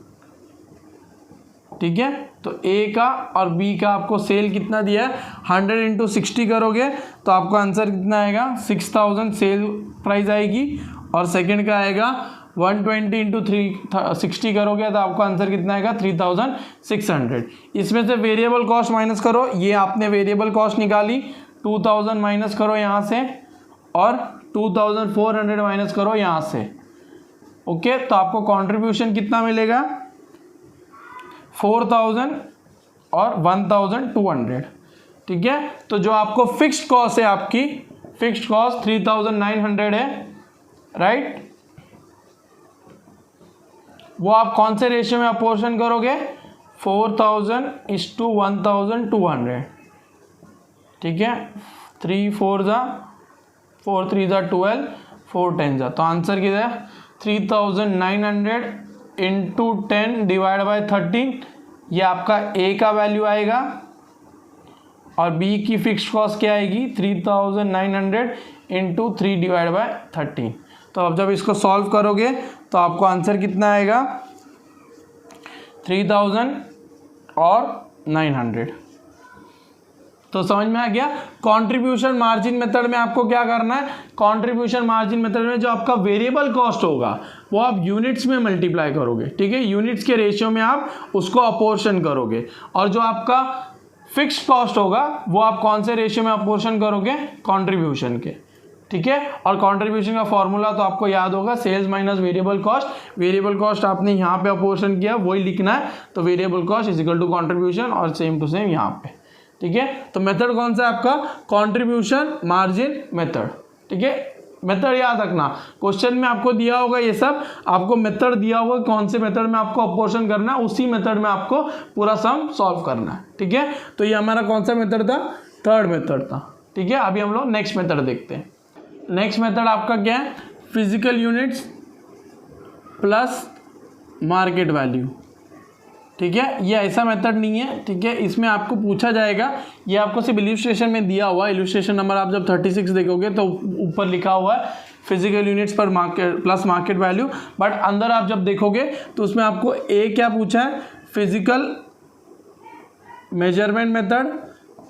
ठीक है, तो ए का और बी का आपको सेल कितना दिया है, 100 इंटू 60 करोगे तो आपको आंसर कितना आएगा, 6000 सेल प्राइस आएगी। और सेकंड का आएगा 120 इंटू 360 करोगे तो आपको आंसर कितना आएगा, 3600। इसमें से वेरिएबल कॉस्ट माइनस करो, ये आपने वेरिएबल कॉस्ट निकाली, 2000 माइनस करो यहाँ से, और 2400 माइनस करो यहाँ से। ओके, तो आपको कंट्रीब्यूशन कितना मिलेगा, 4000 और 1200। ठीक है, तो जो आपको फिक्स्ड कॉस्ट है, आपकी फिक्स्ड कॉस्ट 3900 है, राइट। वो आप कौन से रेशियो में अपोर्शन करोगे, 4000:1200। ठीक है, 3 4 जा 4 3 जा 12, 4 10 जा, तो आंसर कितना है 3900 इंटू 10 डिवाइड बाय 13। ये आपका ए का वैल्यू आएगा, और बी की फिक्स्ड कॉस्ट क्या आएगी, 3900 इंटू 3 डिवाइड बाय 13। तो अब जब इसको सॉल्व करोगे तो आपको आंसर कितना आएगा, 3000 और 900। तो समझ में आ गया। कंट्रीब्यूशन मार्जिन मेथड में आपको क्या करना है, कंट्रीब्यूशन मार्जिन मेथड में जो आपका वेरिएबल कॉस्ट होगा वो आप यूनिट्स में मल्टीप्लाई करोगे। ठीक है, यूनिट्स के रेशियो में आप उसको अपोर्शन करोगे, और जो आपका फिक्स्ड कॉस्ट होगा वो आप कौन से रेशियो में अपोर्शन करोगे, कंट्रीब्यूशन के। ठीक है, और कंट्रीब्यूशन का फॉर्मूला तो आपको याद होगा, sales minus variable cost. Variable cost आपने यहाँ पे अपोर्शन किया, वही लिखना है, तो variable cost is equal to contribution, और सेम टू सेम यहाँ पे। ठीक है, तो मेथड कौन सा है आपका, कंट्रीब्यूशन मार्जिन मेथड। ठीक है, मेथड याद रखना, क्वेश्चन में आपको दिया होगा ये सब, आपको मेथड दिया होगा कौन से मेथड में आपको अपोर्शन करना है, उसी मेथड में आपको पूरा सम सॉल्व करना है। ठीक है, तो ये हमारा कौन सा मेथड था, थर्ड मेथड था। ठीक है, अभी हम लोग नेक्स्ट मेथड देखते हैं। नेक्स्ट मेथड आपका क्या है, physical units plus market value. ठीक है, ये ऐसा मेथड नहीं है। ठीक है, इसमें आपको पूछा जाएगा, ये आपको सिर्फ इलस्ट्रेशन में दिया हुआ है, इलस्ट्रेशन नंबर आप जब 36 देखोगे तो ऊपर लिखा हुआ है फिजिकल यूनिट्स पर market plus market value, but अंदर आप जब देखोगे तो उसमें आपको ए क्या पूछा है, फिजिकल मेजरमेंट मेथड,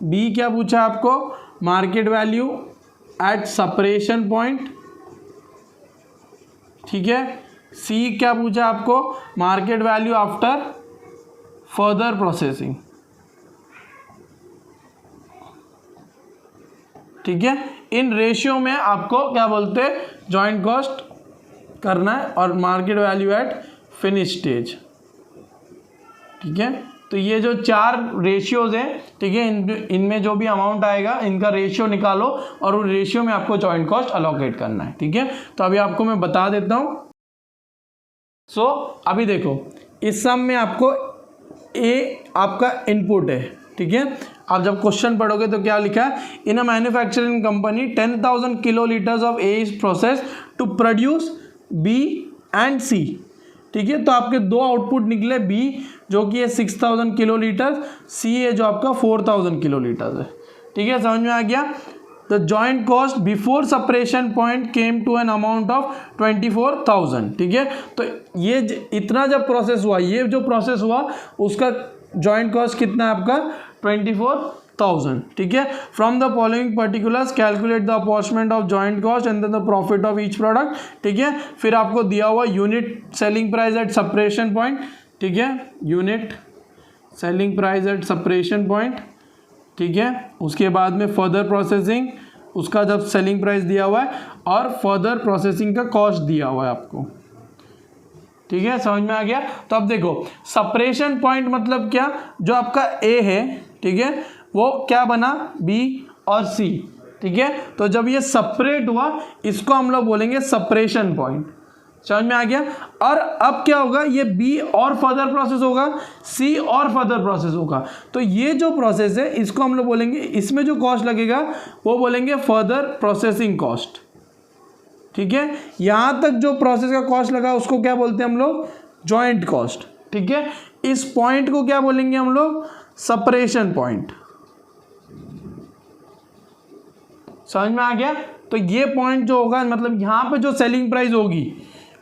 बी क्या पूछा है आपको, market value at separation point. ठीक है, सी क्या पूछा आपको, market value after further processing. ठीक है, इन रेशियो में आपको क्या बोलते हैं, जॉइंट कॉस्ट करना है, और market value at finish stage. ठीक है, तो ये जो 4 रेशियोज हैं, ठीक है, इनमें जो भी अमाउंट आएगा इनका रेशियो निकालो, और उन रेशियो में आपको जॉइंट कॉस्ट अलोकेट करना है। ठीक है, तो अभी आपको मैं बता देता हूं। सो अभी देखो, इस सम में आपको ए आपका इनपुट है। ठीक है, आप जब क्वेश्चन पढ़ोगे तो क्या लिखा है, in a manufacturing company 10,000 kilolitres of A is process to produce B and C. ठीक है, तो आपके दो आउटपुट निकले, बी जो कि है 6000 किलोलीटर, सी है जो आपका 4000 किलोलीटर है। ठीक है, समझ में आ गया। The joint cost before separation point came to an amount of 24,000। ठीक है, तो ये इतना जब प्रोसेस हुआ, ये जो प्रोसेस हुआ उसका जॉइंट कॉस्ट कितना है आपका, 24,000। ठीक है, from the following particulars calculate the apportionment of joint cost and then the profit of each product. ठीक है, फिर आपको दिया हुआ unit selling price at separation point. ठीक है, unit selling price at separation point, ठीक है। उसके बाद में फर्दर प्रोसेसिंग, उसका जब सेलिंग प्राइस दिया हुआ है और फर्दर प्रोसेसिंग का कॉस्ट दिया हुआ है आपको, ठीक है। समझ में आ गया। तो अब देखो सेपरेशन पॉइंट मतलब क्या, जो आपका ए है, ठीक है, वो क्या बना बी और सी, ठीक है। तो जब ये सेपरेट हुआ इसको हम लोग बोलेंगे सेपरेशन पॉइंट। समझ में आ गया। और अब क्या होगा, ये बी और फर्दर प्रोसेस होगा, सी और फर्दर प्रोसेस होगा। तो ये जो प्रोसेस है इसको हम लोग बोलेंगे, इसमें जो कॉस्ट लगेगा वो बोलेंगे फर्दर प्रोसेसिंग कॉस्ट, ठीक है। यहां तक जो प्रोसेस का कॉस्ट लगा उसको क्या बोलते हैं हम लोग, जॉइंट कॉस्ट, ठीक है। इस पॉइंट को क्या बोलेंगे हम लोग, सेपरेशन पॉइंट। समझ में आ गया। तो ये पॉइंट जो होगा, मतलब यहां पे जो सेलिंग प्राइस होगी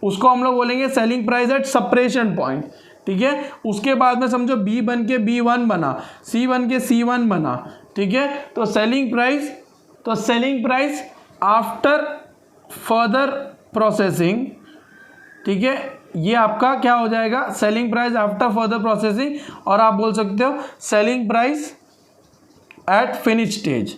उसको हम लोग बोलेंगे selling price at separation point, ठीक है। उसके बाद में समझो बी बन के B1 बना, सी बन के C1 बना, ठीक है। तो selling price after further processing, ठीक है, ये आपका क्या हो जाएगा, selling price after further processing. और आप बोल सकते हो selling price at finish stage,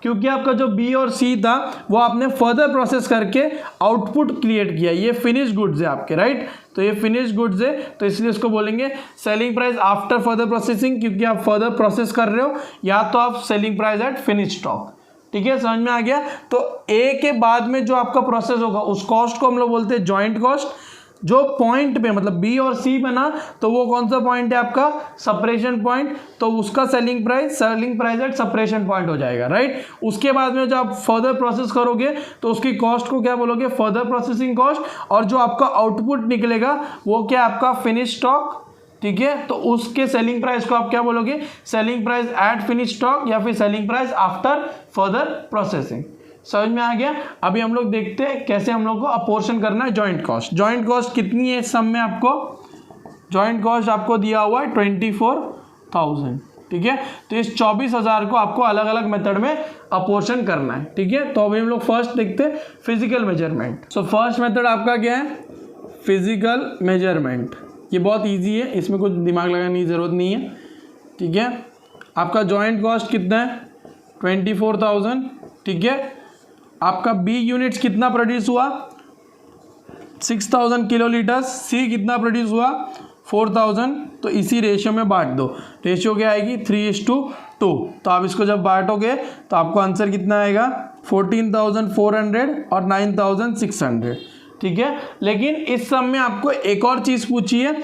क्योंकि आपका जो बी और सी था वो आपने फर्दर प्रोसेस करके आउटपुट क्रिएट किया, ये फिनिश गुड्स है आपके, राइट। तो ये फिनिश गुड्स है, तो इसलिए इसको बोलेंगे selling price after further processing, क्योंकि आप फर्दर प्रोसेस कर रहे हो, या तो आप selling price at finish stock, ठीक है। समझ में आ गया। तो ए के बाद में जो आपका प्रोसेस होगा उस कॉस्ट को हम लोग बोलते हैं जॉइंट कॉस्ट। जो पॉइंट पे मतलब बी और सी बना तो वो कौन सा पॉइंट है आपका, सेपरेशन पॉइंट, तो उसका selling price at separation point हो जाएगा, राइट। उसके बाद में जब आप फर्दर प्रोसेस करोगे तो उसकी कॉस्ट को क्या बोलोगे, फर्दर प्रोसेसिंग कॉस्ट। और जो आपका आउटपुट निकलेगा वो क्या आपका फिनिश स्टॉक, ठीक है। तो उसके सेलिंग प्राइस को आप क्या बोलोगे, selling price at finish stock या फिर selling price after further processing. समझ में आ गया। अभी हम लोग देखते हैं कैसे हम लोग को अपोर्शन करना है जॉइंट कॉस्ट। जॉइंट कॉस्ट कितनी है इस सम में, आपको जॉइंट कॉस्ट आपको दिया हुआ है 24,000, ठीक है। तो इस 24,000 को आपको अलग अलग मेथड में अपोर्शन करना है, ठीक है। तो अभी हम लोग फर्स्ट देखते हैं physical measurement. So first method आपका क्या है, फिजिकल मेजरमेंट। ये बहुत ईजी है, इसमें कुछ दिमाग लगाने की ज़रूरत नहीं है, ठीक है। आपका जॉइंट कॉस्ट कितना है 24,000, ठीक है। आपका बी यूनिट्स कितना प्रोड्यूस हुआ 6,000 किलोलीटर्स, सी कितना प्रोड्यूस हुआ 4,000। तो इसी रेशियो में बांट दो, रेशियो क्या आएगी 3:2। तो आप इसको जब बांटोगे तो आपको आंसर कितना आएगा 14,400 और 9,600, ठीक है। लेकिन इस सम में आपको एक और चीज़ पूछी है,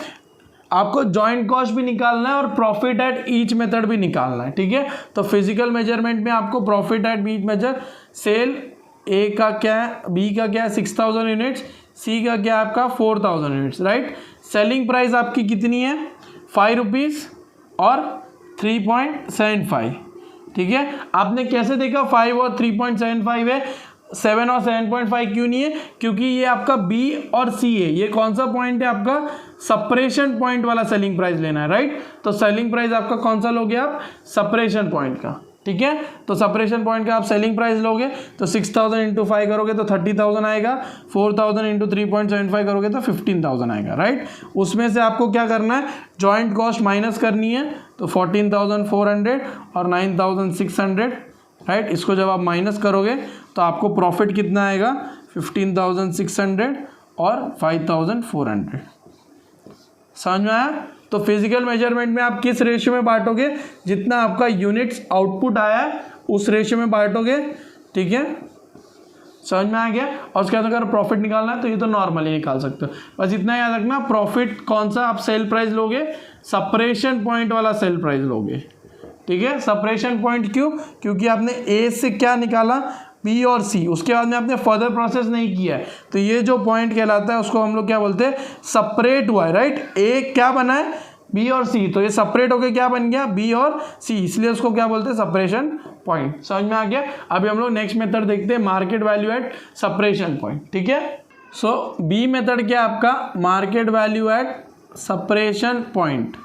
आपको जॉइंट कॉस्ट भी निकालना है और प्रॉफिट एट ईच मेथड भी निकालना है, ठीक है। तो फिजिकल मेजरमेंट में आपको profit at each measure, sale A का क्या है, बी का क्या है 6,000 यूनिट्स, सी का क्या है आपका 4,000 यूनिट्स, राइट। सेलिंग प्राइस आपकी कितनी है 5 रुपीज़ और 3.75, ठीक है। आपने कैसे देखा 5 और 3.75 है, 7 और 7.5 क्यों नहीं है, क्योंकि ये आपका बी और सी है। ये कौन सा पॉइंट है आपका, सेपरेशन पॉइंट वाला सेलिंग प्राइस लेना है, राइट। तो सेलिंग प्राइस आपका कौन सा लोगे आप, सेपरेशन पॉइंट का, ठीक है। तो सेपरेशन पॉइंट का आप सेलिंग प्राइस लोगे तो 6,000 इंटू 5 करोगे तो 30,000 आएगा, 4,000 इंटू 3.75 करोगे तो 15,000 आएगा, राइट। उसमें से आपको क्या करना है, जॉइंट कॉस्ट माइनस करनी है, तो 14,400 और 9,600, राइट। इसको जब आप माइनस करोगे तो आपको प्रॉफिट कितना आएगा 15,600 और 5,400। समझ में आया। तो फिजिकल मेजरमेंट में आप किस रेशियो में बांटोगे, जितना आपका यूनिट्स आउटपुट आया है उस रेशियो में बांटोगे, ठीक है। समझ में आ गया। और उसके बाद अगर प्रॉफिट निकालना है तो ये तो नॉर्मली निकाल सकते हो, बस इतना याद रखना। प्रॉफिट कौन सा आप सेल प्राइस लोगे, सेपरेशन पॉइंट वाला सेल प्राइस लोगे, ठीक है। सेपरेशन पॉइंट क्यों, क्योंकि आपने ए से क्या निकाला बी और सी, उसके बाद में आपने फर्दर प्रोसेस नहीं किया है, तो ये जो पॉइंट कहलाता है उसको हम लोग क्या बोलते हैं, सेपरेट हुआ है, राइट। ए क्या बना है बी और सी, तो ये सेपरेट होकर क्या बन गया बी और सी, इसलिए उसको क्या बोलते हैं सेपरेशन पॉइंट। समझ में आ गया। अभी हम लोग नेक्स्ट मेथड देखते हैं, market value at separation point, ठीक है। सो बी मेथड क्या आपका, market value at separation point,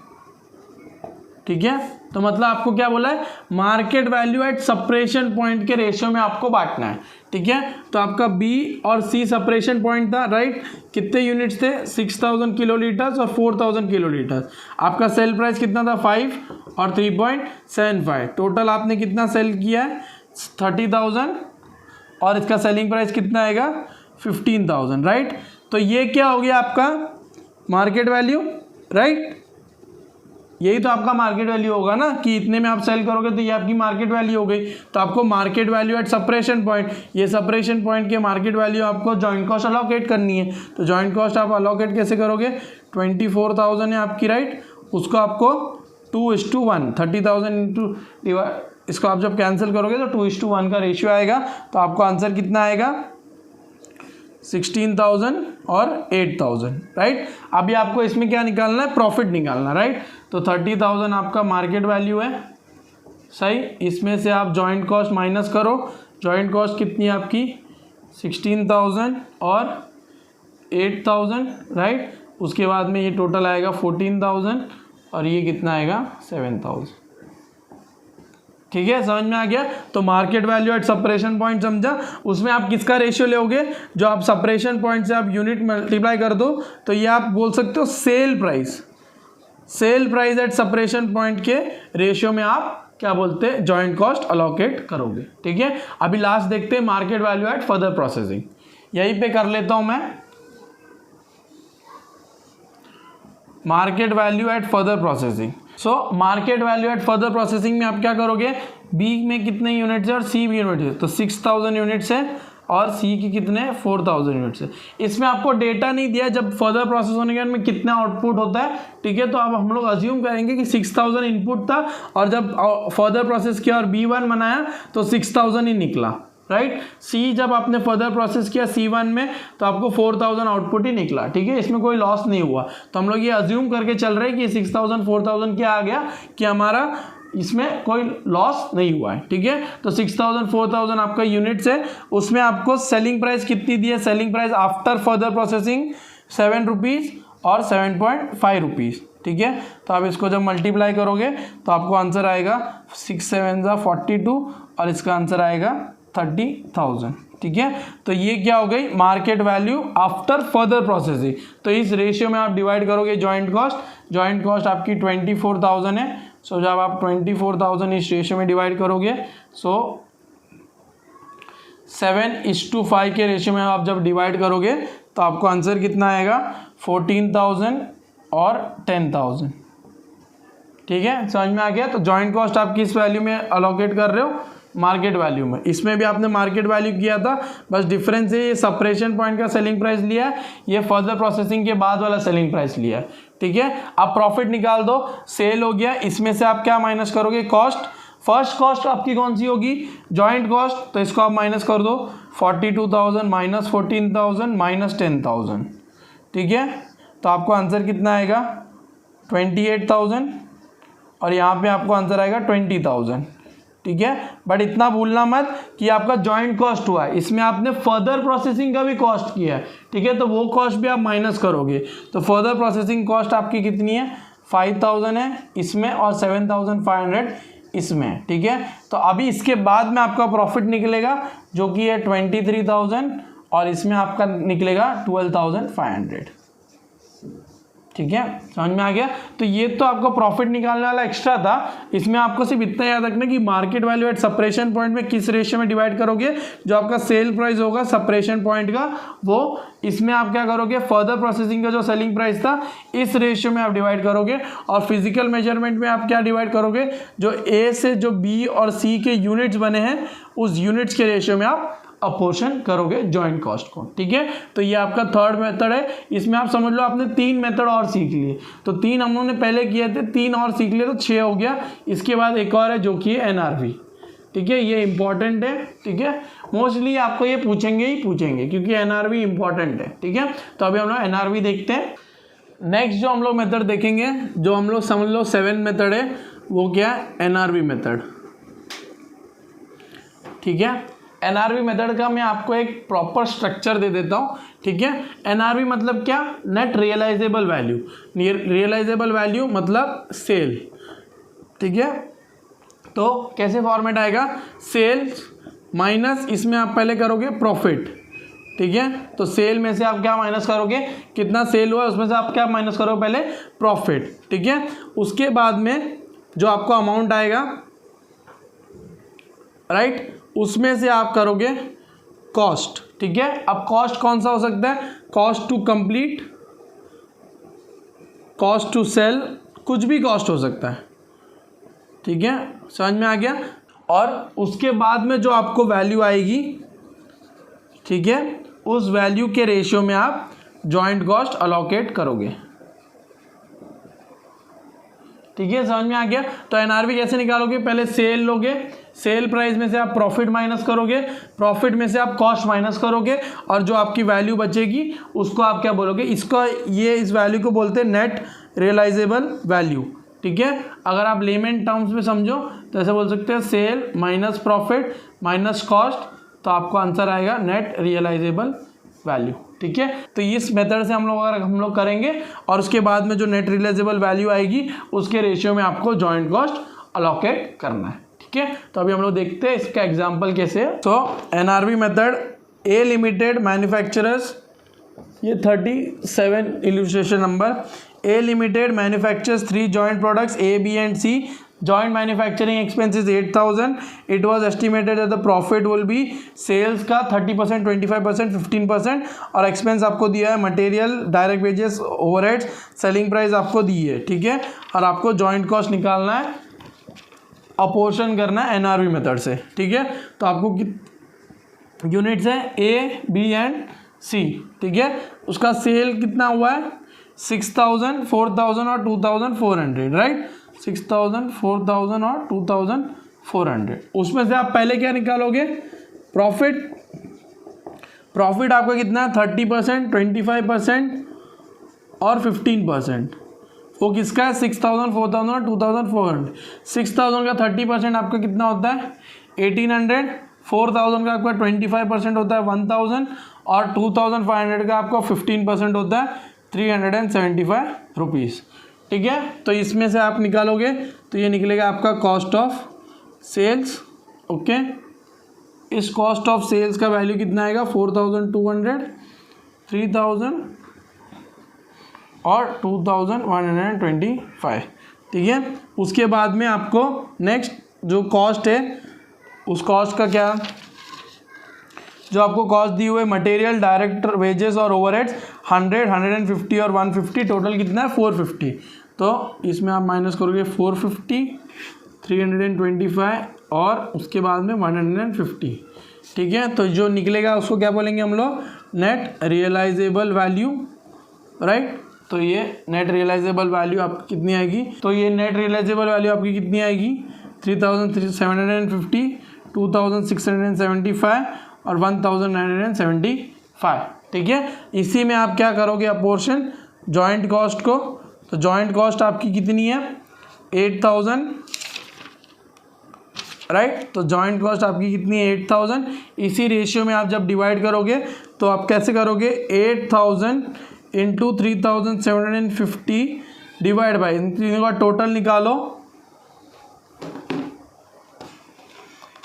ठीक है। तो मतलब आपको क्या बोला है, market value at separation point के रेशियो में आपको बांटना है, ठीक है। तो आपका बी और सी सेपरेशन पॉइंट था, राइट। कितने यूनिट्स थे, 6000 किलोलीटर्स और 4000 किलोलीटर्स। आपका सेल प्राइस कितना था, 5 और 3.75। टोटल आपने कितना सेल किया है, 30,000 और इसका सेलिंग प्राइस कितना आएगा, 15,000, राइट। तो ये क्या हो गया आपका मार्केट वैल्यू, राइट। यही तो आपका मार्केट वैल्यू होगा ना, कि इतने में आप सेल करोगे तो ये आपकी मार्केट वैल्यू हो गई। तो आपको market value at separation point, ये सेपरेशन पॉइंट के मार्केट वैल्यू आपको जॉइंट कॉस्ट अलोकेट करनी है। तो जॉइंट कॉस्ट आप अलोकेट कैसे करोगे, 24,000 है आपकी, राइट। उसको आपको 2:1, 30,000 इंटू इसको आप जब कैंसिल करोगे तो 2:1 का रेशियो आएगा। तो आपको आंसर कितना आएगा, 16,000 और 8,000, राइट। अभी आपको इसमें क्या निकालना है, प्रॉफिट निकालना, राइट। तो 30,000 आपका मार्केट वैल्यू है, सही। इसमें से आप जॉइंट कॉस्ट माइनस करो, जॉइंट कॉस्ट कितनी है आपकी, 16,000 और 8,000, राइट। उसके बाद में ये टोटल आएगा 14,000 और ये कितना आएगा, 7,000, ठीक है। समझ में आ गया। तो market value at separation point समझा, उसमें आप किसका रेशियो लोगे, जो आप सेपरेशन पॉइंट से आप यूनिट मल्टीप्लाई कर दो तो ये आप बोल सकते हो sale price, sale price at separation point के रेशियो में आप क्या बोलते हैं, जॉइंट कॉस्ट अलोकेट करोगे, ठीक है। अभी लास्ट देखते हैं market value at further processing, यहीं पे कर लेता हूं मैं, market value at further processing. So market value at further processing में आप क्या करोगे, बी में कितने यूनिट्स है और सी भी यूनिट्स है, तो 6,000 यूनिट्स है और सी की कितने 4,000 यूनिट्स है। इसमें आपको डेटा नहीं दिया जब फर्दर प्रोसेस होने के बाद में कितना आउटपुट होता है, ठीक है। तो अब हम लोग अज्यूम करेंगे कि 6,000 इनपुट था और जब फर्दर प्रोसेस किया और B1 बनाया तो 6,000 ही निकला, राइट। सी जब आपने फर्दर प्रोसेस किया C1 में तो आपको 4,000 आउटपुट ही निकला, ठीक है। इसमें कोई लॉस नहीं हुआ। तो हम लोग ये अज्यूम करके चल रहे हैं कि 6,000 4,000 क्या आ गया, कि हमारा इसमें कोई लॉस नहीं हुआ है, ठीक है। तो 6,000 4,000 आपका यूनिट्स है, उसमें आपको सेलिंग प्राइस कितनी दी है, selling price after further processing 7 rupees और 7.5 रुपीज़, ठीक है। तो आप इसको जब मल्टीप्लाई करोगे तो आपको आंसर आएगा 6 7 42 और इसका आंसर आएगा 30,000, ठीक है। तो ये क्या हो गई, market value after further processing. तो इस रेशियो में आप डिवाइड करोगे जॉइंट कॉस्ट, जॉइंट कॉस्ट आपकी 24,000 है। सो जब आप 24,000 इस रेशियो में डिवाइड करोगे, सो 7:5 के रेशियो में आप जब डिवाइड करोगे तो आपको आंसर कितना आएगा, 14,000 और 10,000, ठीक है। समझ में आ गया। तो जॉइंट कॉस्ट आप किस वैल्यू में अलोकेट कर रहे हो, मार्केट वैल्यू में। इसमें भी आपने मार्केट वैल्यू किया था, बस डिफरेंस है ये सेपरेशन पॉइंट का सेलिंग प्राइस लिया है, ये फर्दर प्रोसेसिंग के बाद वाला सेलिंग प्राइस लिया है, ठीक है। आप प्रॉफिट निकाल दो, सेल हो गया, इसमें से आप क्या माइनस करोगे, कॉस्ट। फर्स्ट कॉस्ट आपकी कौन सी होगी, जॉइंट कॉस्ट। तो इसको आप माइनस कर दो, 42,000 माइनस 14,000 माइनस 10,000, ठीक है। तो आपको आंसर कितना आएगा, 28,000 और यहाँ पे आपको आंसर आएगा 20,000, ठीक है। बट इतना भूलना मत कि आपका जॉइंट कॉस्ट हुआ है, इसमें आपने फर्दर प्रोसेसिंग का भी कॉस्ट किया है, ठीक है। तो वो कॉस्ट भी आप माइनस करोगे। तो फर्दर प्रोसेसिंग कॉस्ट आपकी कितनी है, 5,000 है इसमें और 7,500 इसमें, ठीक है। तो अभी इसके बाद में आपका प्रॉफिट निकलेगा जो कि है 23,000 और इसमें आपका निकलेगा 12,500, ठीक है। समझ में आ गया। तो ये तो आपका प्रॉफिट निकालने वाला एक्स्ट्रा था। इसमें आपको सिर्फ इतना याद रखना कि market value at separation point में किस रेशियो में डिवाइड करोगे, जो आपका सेल प्राइस होगा सेपरेशन पॉइंट का, वो इसमें आप क्या करोगे, फर्दर प्रोसेसिंग का जो सेलिंग प्राइस था इस रेशियो में आप डिवाइड करोगे। और फिजिकल मेजरमेंट में आप क्या डिवाइड करोगे, जो ए से जो बी और सी के यूनिट्स बने हैं उस यूनिट्स के रेशियो में आप अपोर्शन करोगे जॉइंट कॉस्ट को, ठीक है। तो ये आपका थर्ड मेथड है। इसमें आप समझ लो आपने 3 मेथड और सीख लिए। तो 3 हम लोगों ने पहले किए थे, 3 और सीख लिए तो 6 हो गया। इसके बाद एक और है जो कि है NRV, ठीक है। ये इंपॉर्टेंट है, ठीक है। मोस्टली आपको ये पूछेंगे ही पूछेंगे क्योंकि NRV इंपॉर्टेंट है, ठीक है। तो अभी हम लोग NRV देखते हैं। नेक्स्ट जो हम लोग मेथड देखेंगे, जो हम लोग समझ लो 7 मेथड है, वो क्या है, NRV मेथड, ठीक है। NRV मेथड का मैं आपको एक प्रॉपर स्ट्रक्चर दे देता हूँ, ठीक है। NRV मतलब क्या, net realisable value. Realisable value मतलब सेल, ठीक है। तो कैसे फॉर्मेट आएगा, सेल्स माइनस इसमें आप पहले करोगे प्रॉफिट, ठीक है। तो सेल में से आप क्या माइनस करोगे, कितना सेल हुआ उसमें से आप क्या माइनस करोगे, पहले प्रॉफिट, ठीक है। उसके बाद में जो आपको अमाउंट आएगा, राइट, उसमें से आप करोगे कॉस्ट, ठीक है। अब कॉस्ट कौन सा हो सकता है, cost to complete, cost to sell, कुछ भी कॉस्ट हो सकता है, ठीक है, समझ में आ गया। और उसके बाद में जो आपको वैल्यू आएगी, ठीक है, उस वैल्यू के रेशियो में आप जॉइंट कॉस्ट अलोकेट करोगे, ठीक है, समझ में आ गया। तो एनआरवी कैसे निकालोगे, पहले सेल लोगे, सेल प्राइस में से आप प्रॉफिट माइनस करोगे, प्रॉफिट में से आप कॉस्ट माइनस करोगे, और जो आपकी वैल्यू बचेगी उसको आप क्या बोलोगे, इसको ये इस वैल्यू को बोलते हैं नेट रियलाइजेबल वैल्यू, ठीक है। अगर आप लेमन टर्म्स में समझो तो ऐसे बोल सकते हैं sale minus profit minus cost, तो आपको आंसर आएगा नेट रियलाइजेबल वैल्यू, ठीक है। तो इस मेथड से हम लोग करेंगे, और उसके बाद में जो नेट रियलाइजेबल वैल्यू आएगी उसके रेशियो में आपको जॉइंट कॉस्ट अलोकेट करना है, ठीक है। तो अभी हम लोग देखते हैं इसका एग्जांपल कैसे है। तो NRV method, A limited manufacturers, ये 37 इलस्ट्रेशन नंबर, A limited manufactures 3 joint products A B and C, joint manufacturing expenses 8000, it was estimated that the profit will be, sales का 30%, 25%, 15%, और एक्सपेंस आपको दिया है material, direct wages, overheads, selling price आपको दी है, ठीक है। और आपको जॉइंट कॉस्ट निकालना है, अपोर्शन करना है एनआरवी मेथड से, ठीक है। तो आपको यूनिट्स है ए बी एंड सी, ठीक है। उसका सेल कितना हुआ है, 6000, 4000 और 2400, राइट, 6000, 4000 और 2400। उसमें से आप पहले क्या निकालोगे, प्रॉफिट, प्रॉफिट आपका कितना है 30%, 25% और 15%। वो किसका है, 6000, 4000 और 2400। 6000 का 30% आपका कितना होता है 1800, 4000 का आपका 25% होता है 1000, और 2500 का आपका 15% होता है 375 रुपीज़, ठीक है। तो इसमें से आप निकालोगे तो ये निकलेगा आपका कॉस्ट ऑफ सेल्स, ओके। इस कॉस्ट ऑफ सेल्स का वैल्यू कितना आएगा, 4200, 3000 और 2125, ठीक है। उसके बाद में आपको नेक्स्ट जो कॉस्ट है, उस कॉस्ट का क्या, जो आपको कॉस्ट दी हुई है मटेरियल, डायरेक्ट वेजेस और ओवरहेड्स 100, 150 और 150, टोटल कितना है 450। तो इसमें आप माइनस करोगे 450, 325 और उसके बाद में 150, ठीक है। तो जो निकलेगा उसको क्या बोलेंगे हम लोग, नेट रियलाइजेबल वैल्यू, राइट। तो ये नेट रियलाइजेबल वैल्यू आपकी कितनी आएगी, तो ये नेट रियलाइजेबल वैल्यू आपकी कितनी आएगी, 3750, 2675 और 1975, ठीक है। इसी में आप क्या करोगे, अपोर्शन जॉइंट कॉस्ट को, तो जॉइंट कॉस्ट आपकी कितनी है 8000, राइट। तो जॉइंट कॉस्ट आपकी कितनी है 8000। इसी रेशियो में आप जब डिवाइड करोगे तो आप कैसे करोगे, 8000 इंटू 3750 डिवाइड बाई, इन तीनों का टोटल निकालो,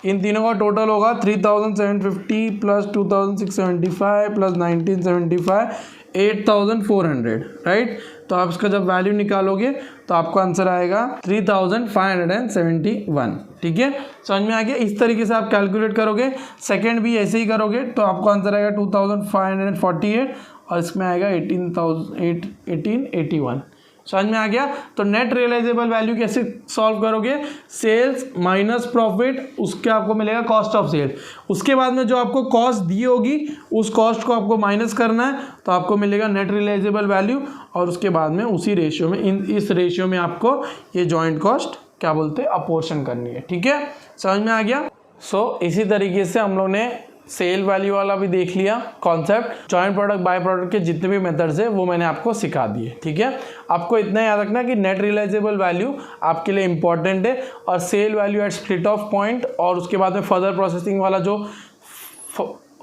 इन तीनों का टोटल होगा 3750 प्लस 2675 प्लस 1975, 8400, राइट। तो आप इसका जब वैल्यू निकालोगे तो आपको आंसर आएगा 3571, ठीक है। समझ में आ गया। इस तरीके से आप कैलकुलेट करोगे, सेकंड भी ऐसे ही करोगे तो आपको आंसर आएगा 2548 और इसमें आएगा 1881। समझ में आ गया। तो नेट रियलाइजेबल वैल्यू कैसे सॉल्व करोगे, सेल्स माइनस प्रॉफिट, उसके आपको मिलेगा कॉस्ट ऑफ सेल, उसके बाद में जो आपको कॉस्ट दी होगी उस कॉस्ट को आपको माइनस करना है तो आपको मिलेगा नेट रियलाइजेबल वैल्यू, और उसके बाद में उसी रेशियो में, इस रेशियो में आपको ये जॉइंट कॉस्ट क्या बोलते हैं अपोर्शन करनी है, ठीक है। समझ में आ गया। सो इसी तरीके से हम लोग ने सेल वैल्यू वाला भी देख लिया concept, joint product by product के जितने भी मेथड्स है वो मैंने आपको सिखा दिए, ठीक है। आपको इतना याद रखना कि नेट रियलाइजेबल वैल्यू आपके लिए इंपॉर्टेंट है, और sale value at split off point, और उसके बाद में फर्दर प्रोसेसिंग वाला जो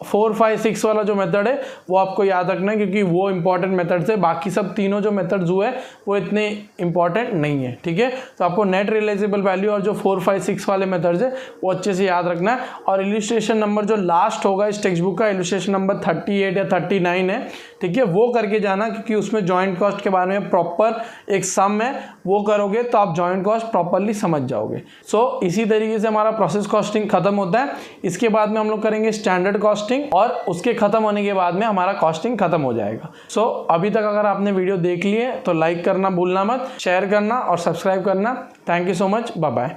4, 5, 6 वाला जो मेथड है वो आपको याद रखना है, क्योंकि वो इंपॉर्टेंट मेथड्स है। बाकी सब तीनों जो मेथड्स हुए वो इतने इंपॉर्टेंट नहीं है, ठीक है। तो आपको नेट रियलाइजेबल वैल्यू और जो 4, 5, 6 वाले मेथड्स है वो अच्छे से याद रखना है। और इलस्ट्रेशन नंबर जो लास्ट होगा इस टेक्स्ट बुक का, इलस्ट्रेशन नंबर 38 या 39 है, ठीक है, वो करके जाना, क्योंकि उसमें जॉइंट कॉस्ट के बारे में प्रॉपर एक सम है, वो करोगे तो आप जॉइंट कॉस्ट प्रॉपरली समझ जाओगे। सो इसी तरीके से हमारा प्रोसेस कॉस्टिंग खत्म होता है। इसके बाद में हम लोग करेंगे स्टैंडर्ड कॉस्टिंग, और उसके खत्म होने के बाद में हमारा कॉस्टिंग खत्म हो जाएगा। सो अभी तक अगर आपने वीडियो देख ली है तो लाइक करना भूलना मत, शेयर करना और सब्सक्राइब करना। Thank you so much, bye bye.